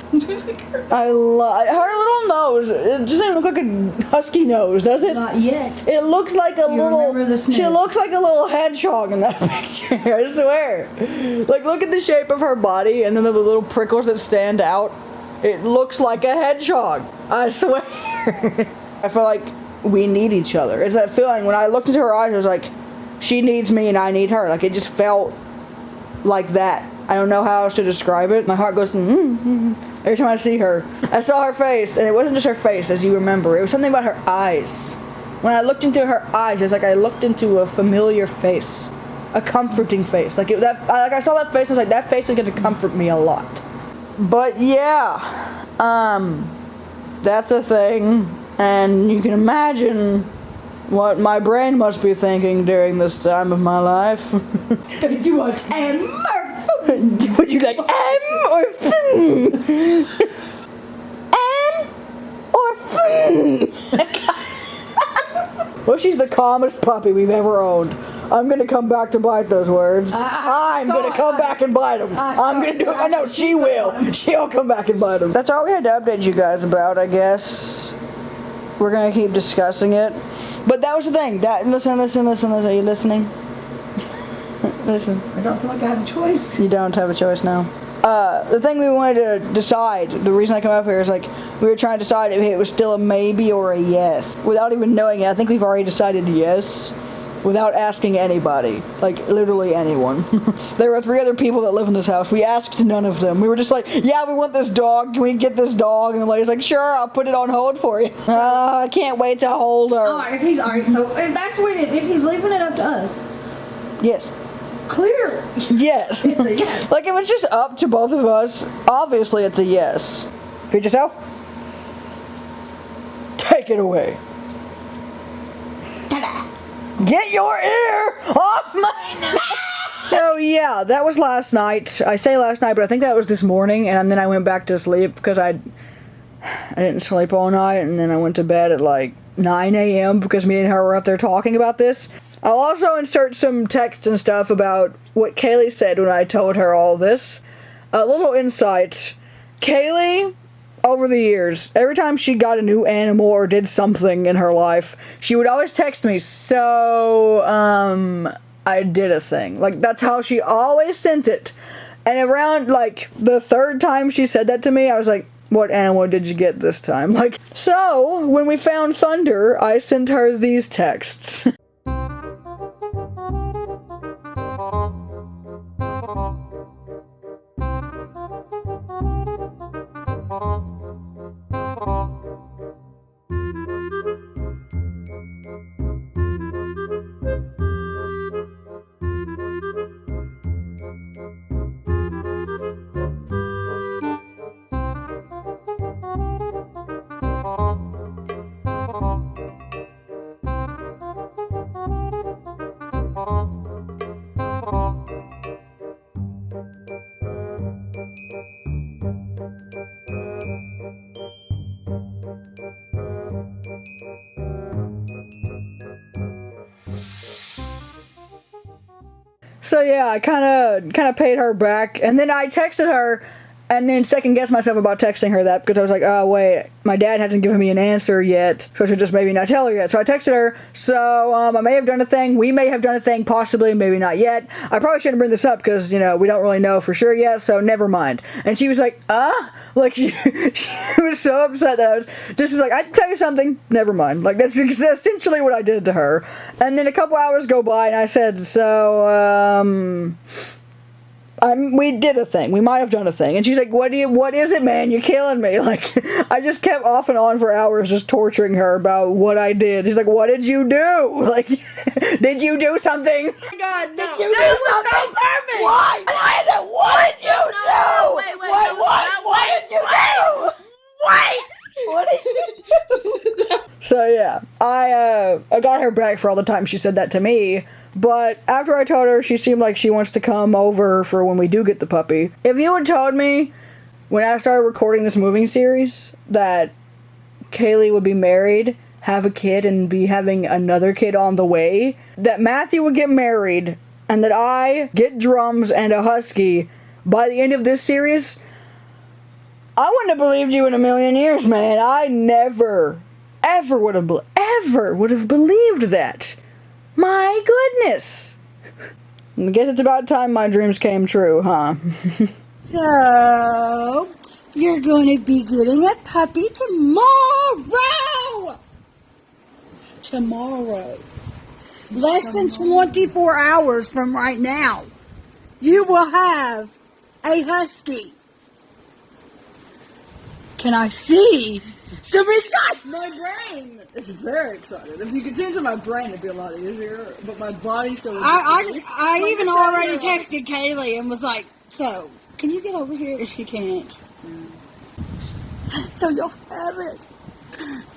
I love her little nose. It just doesn't look like a husky nose, does it? Not yet. It looks like a remember the she sniff. looks like a little hedgehog in that picture. I swear. Like, look at the shape of her body, and then the little prickles that stand out. It looks like a hedgehog. I swear. I feel like we need each other. It's that feeling when I looked into her eyes, it was like, she needs me and I need her. Like, it just felt like that. I don't know how else to describe it. My heart goes, every time I see her. I saw her face, and it wasn't just her face, as you remember. It was something about her eyes. When I looked into her eyes, it's like I looked into a familiar face. A comforting face. Like, I saw that face, and I was like, that face is going to comfort me a lot. But yeah, that's a thing. And you can imagine what my brain must be thinking during this time of my life. You want M or Would you like M or F? M or F? Well, she's the calmest puppy we've ever owned. I'm gonna come back to bite those words. I'm gonna come back and bite them. I'm gonna do it. I know she will. She'll come back and bite them. That's all we had to update you guys about, I guess. We're gonna keep discussing it. But that was the thing. Listen. Are you listening? Listen. I don't feel like I have a choice. You don't have a choice now. The thing we wanted to decide, the reason I come up here is like, we were trying to decide if it was still a maybe or a yes. Without even knowing it, I think we've already decided yes. Without asking anybody. Like, literally anyone. There were 3 other people that live in this house. We asked none of them. We were just like, yeah, we want this dog. Can we get this dog? And the lady's like, sure, I'll put it on hold for you. I can't wait to hold her. Alright, so if that's what it is, if he's leaving it up to us. Yes. Clearly. Yes. It's a yes. Like, if it's just up to both of us, obviously it's a yes. Feed yourself. Take it away. Ta-da! Get your ear off my neck! So yeah, that was last night. I say last night, but I think that was this morning, and then I went back to sleep because I didn't sleep all night, and then I went to bed at like 9 a.m. because me and her were up there talking about this. I'll also insert some text and stuff about what Kayle said when I told her all this. A little insight. Kayle, over the years, every time she got a new animal or did something in her life, she would always text me, so, I did a thing. Like, that's how she always sent it. And around, like, the 3rd time she said that to me, I was like, what animal did you get this time? Like, so, when we found Thunder, I sent her these texts. So yeah, I kind of paid her back, and then I texted her, and then second guessed myself about texting her that because I was like, oh wait, my dad hasn't given me an answer yet, so I should just maybe not tell her yet. So I texted her, so I may have done a thing, we may have done a thing, possibly, maybe not yet. I probably shouldn't bring this up because, you know, we don't really know for sure yet, so never mind. And she was like, like she was so upset that I was just like, I can tell you something, never mind. Like, that's essentially what I did to her. And then a couple hours go by and I said, so, we did a thing. We might have done a thing. And she's like, what is it, man? You're killing me. Like, I just kept off and on for hours just torturing her about what I did. She's like, what did you do? Like, did you do something? Oh my God, no. Did you do something? So perfect. Why? Why is it? What did you do? Wait, What did you do? What did you do? So yeah, I got her back for all the time she said that to me. But after I told her, she seemed like she wants to come over for when we do get the puppy. If you had told me when I started recording this moving series that Kayle would be married, have a kid, and be having another kid on the way, that Matthew would get married, and that I get drums and a husky by the end of this series, I wouldn't have believed you in a million years, man. I never, ever would have believed that. My goodness. I guess it's about time my dreams came true, huh? So, You're going to be getting a puppy tomorrow! Tomorrow. Less than 24 hours from right now. You will have a husky. Can I see some excitement? My brain is very excited. If you could see into my brain, it'd be a lot easier. But my body still. I even already texted Kayle and was like, so, can you get over here? She can't. So you'll have it.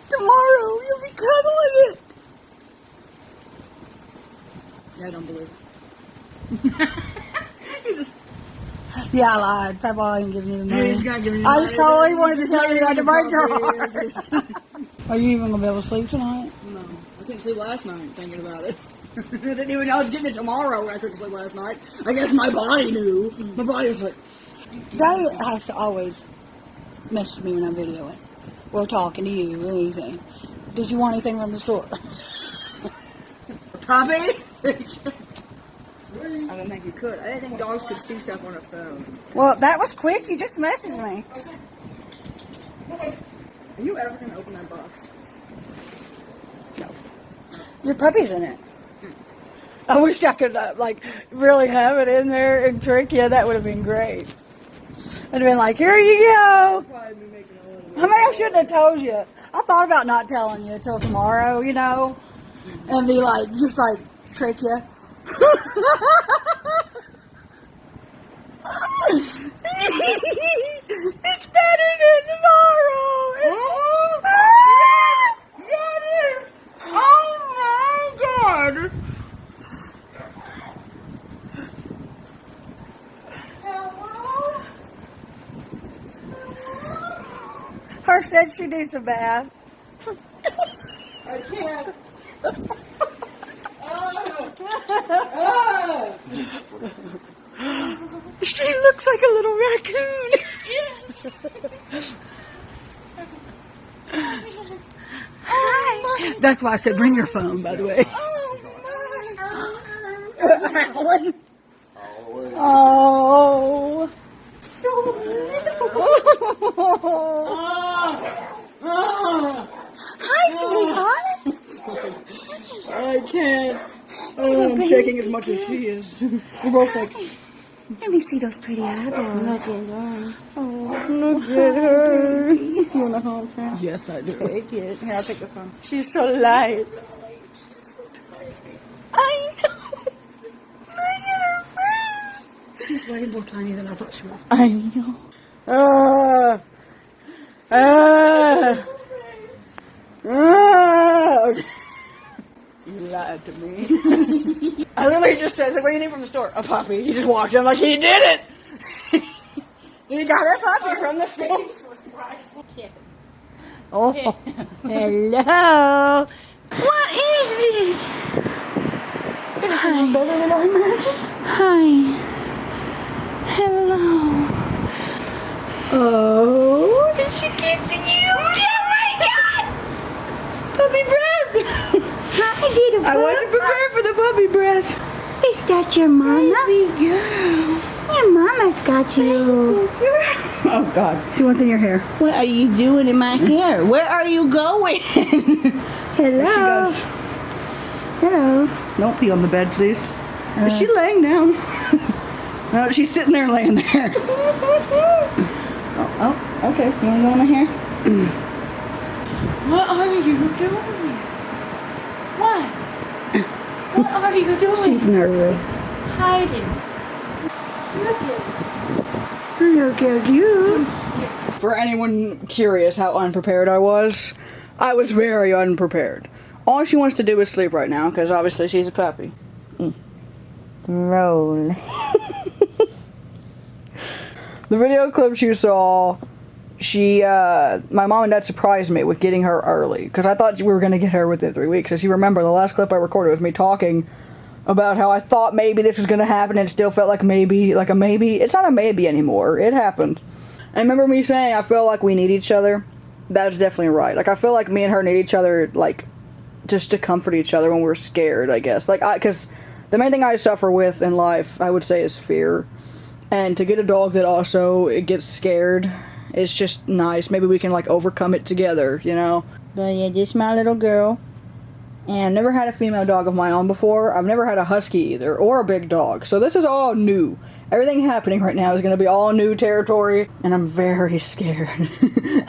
Tomorrow, you'll be cuddling it. Yeah, I don't believe it. Yeah, I lied. Papa ain't giving you the money. He's not giving you I money. just totally wanted to tell you that to break your heart. Are you even going to be able to sleep tonight? No. I couldn't sleep last night thinking about it. I didn't even know I was getting it tomorrow when I couldn't sleep last night. I guess my body knew. My body was like... Daddy has to always message me when I'm videoing. Or talking to you or anything. Did you want anything from the store? Puppy? I don't think you could. I didn't think dogs could see stuff on a phone. Well, that was quick. You just messaged me. Are you ever going to open that box? No. Your puppy's in it. I wish I could, really have it in there and trick you. That would have been great. I'd have been like, here you go. I mean, I shouldn't have told you. I thought about not telling you until tomorrow, and be like, trick you. It's better than tomorrow. Yeah, it is. Oh my God. Her said she needs a bath. I can't. She looks like a little raccoon. Yes. Hi. That's why I said bring your phone, by the way. Alan. Oh. Hi, sweetheart. I can't. Oh, I'm shaking as much as she is. We're both like... Let me see those pretty eyeballs. Oh, look at her. You want to hold her? Yes, I do. Take it. Here, I'll take the phone. She's so light. I know. Look at her face. She's way more tiny than I thought she was. I know. You lied to me. I literally just said, what do you need from the store? A puppy. He just walked in like he did it. He got a puppy from the store. Oh, hello. What is it? Hi. Better than I imagined. Hi. Hello. Oh, is she kissing you? Oh my God! Puppy breath. Hi, little I wasn't prepared for the puppy breath. Is that your mama? Baby girl. Your mama's got you. Oh, God. See what's in your hair. What are you doing in my hair? Where are you going? Hello. There she goes. Hello. Don't pee on the bed, please. Is she laying down? No, she's sitting there laying there. Oh, okay. You want to go in my hair? What are you doing? What? What are you doing? She's nervous. Hiding. Look at you. For anyone curious how unprepared I was very unprepared. All she wants to do is sleep right now, because obviously she's a puppy. Roll. The video clips you saw, my mom and dad surprised me with getting her early, because I thought we were going to get her within 3 weeks. As you remember, the last clip I recorded was me talking about how I thought maybe this was going to happen, and it still felt like maybe, like a maybe. It's not a maybe anymore. It happened. I remember me saying I feel like we need each other. That's definitely right. Like, I feel like me and her need each other, like, just to comfort each other when we're scared, I guess. Like, because the main thing I suffer with in life, I would say, is fear. And to get a dog that also it gets scared it's just nice. Maybe we can like overcome it together, you know? But yeah, this is my little girl. And I've never had a female dog of my own before. I've never had a husky either, or a big dog. So this is all new. Everything happening right now is going to be all new territory, and I'm very scared.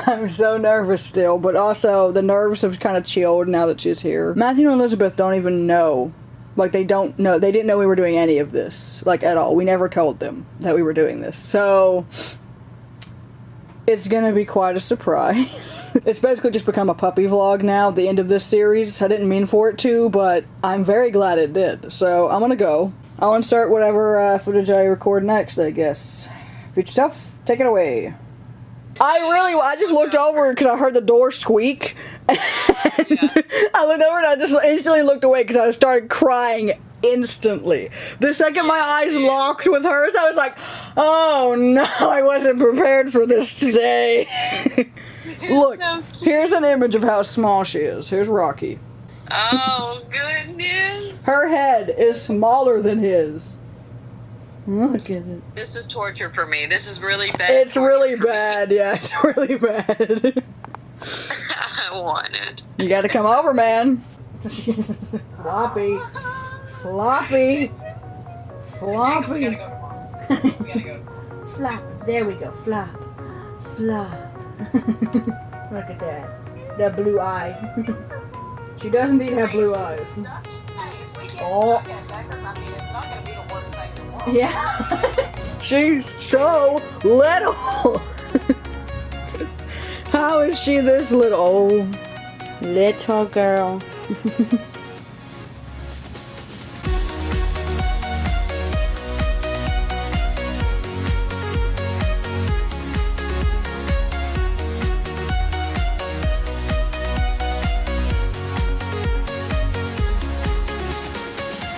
I'm so nervous still, but also the nerves have kind of chilled now that she's here. Matthew and Elizabeth don't even know. Like, they don't know. They didn't know we were doing any of this, like, at all. We never told them that we were doing this. So it's gonna be quite a surprise. It's basically just become a puppy vlog now at the end of this series. I didn't mean for it to, but I'm very glad it did. So I'm gonna go. I'll insert whatever footage I record next, I guess. Future stuff, take it away. I just looked over because I heard the door squeak. And I looked over and I just instantly looked away because I started crying instantly. The second my eyes locked with hers, I was like, oh no, I wasn't prepared for this today. Look, here's an image of how small she is. Here's Rocky. Oh, goodness. Her head is smaller than his. Look at it. This is torture for me. This is really bad. It's really bad, yeah, it's really bad. I want it. You gotta come over, man. Floppy. Floppy. Floppy. Flop. There we go. Flop. Flop. Look at that. That blue eye. She does indeed have blue eyes. Oh. Yeah. She's so little. How is she this little? Oh, little girl.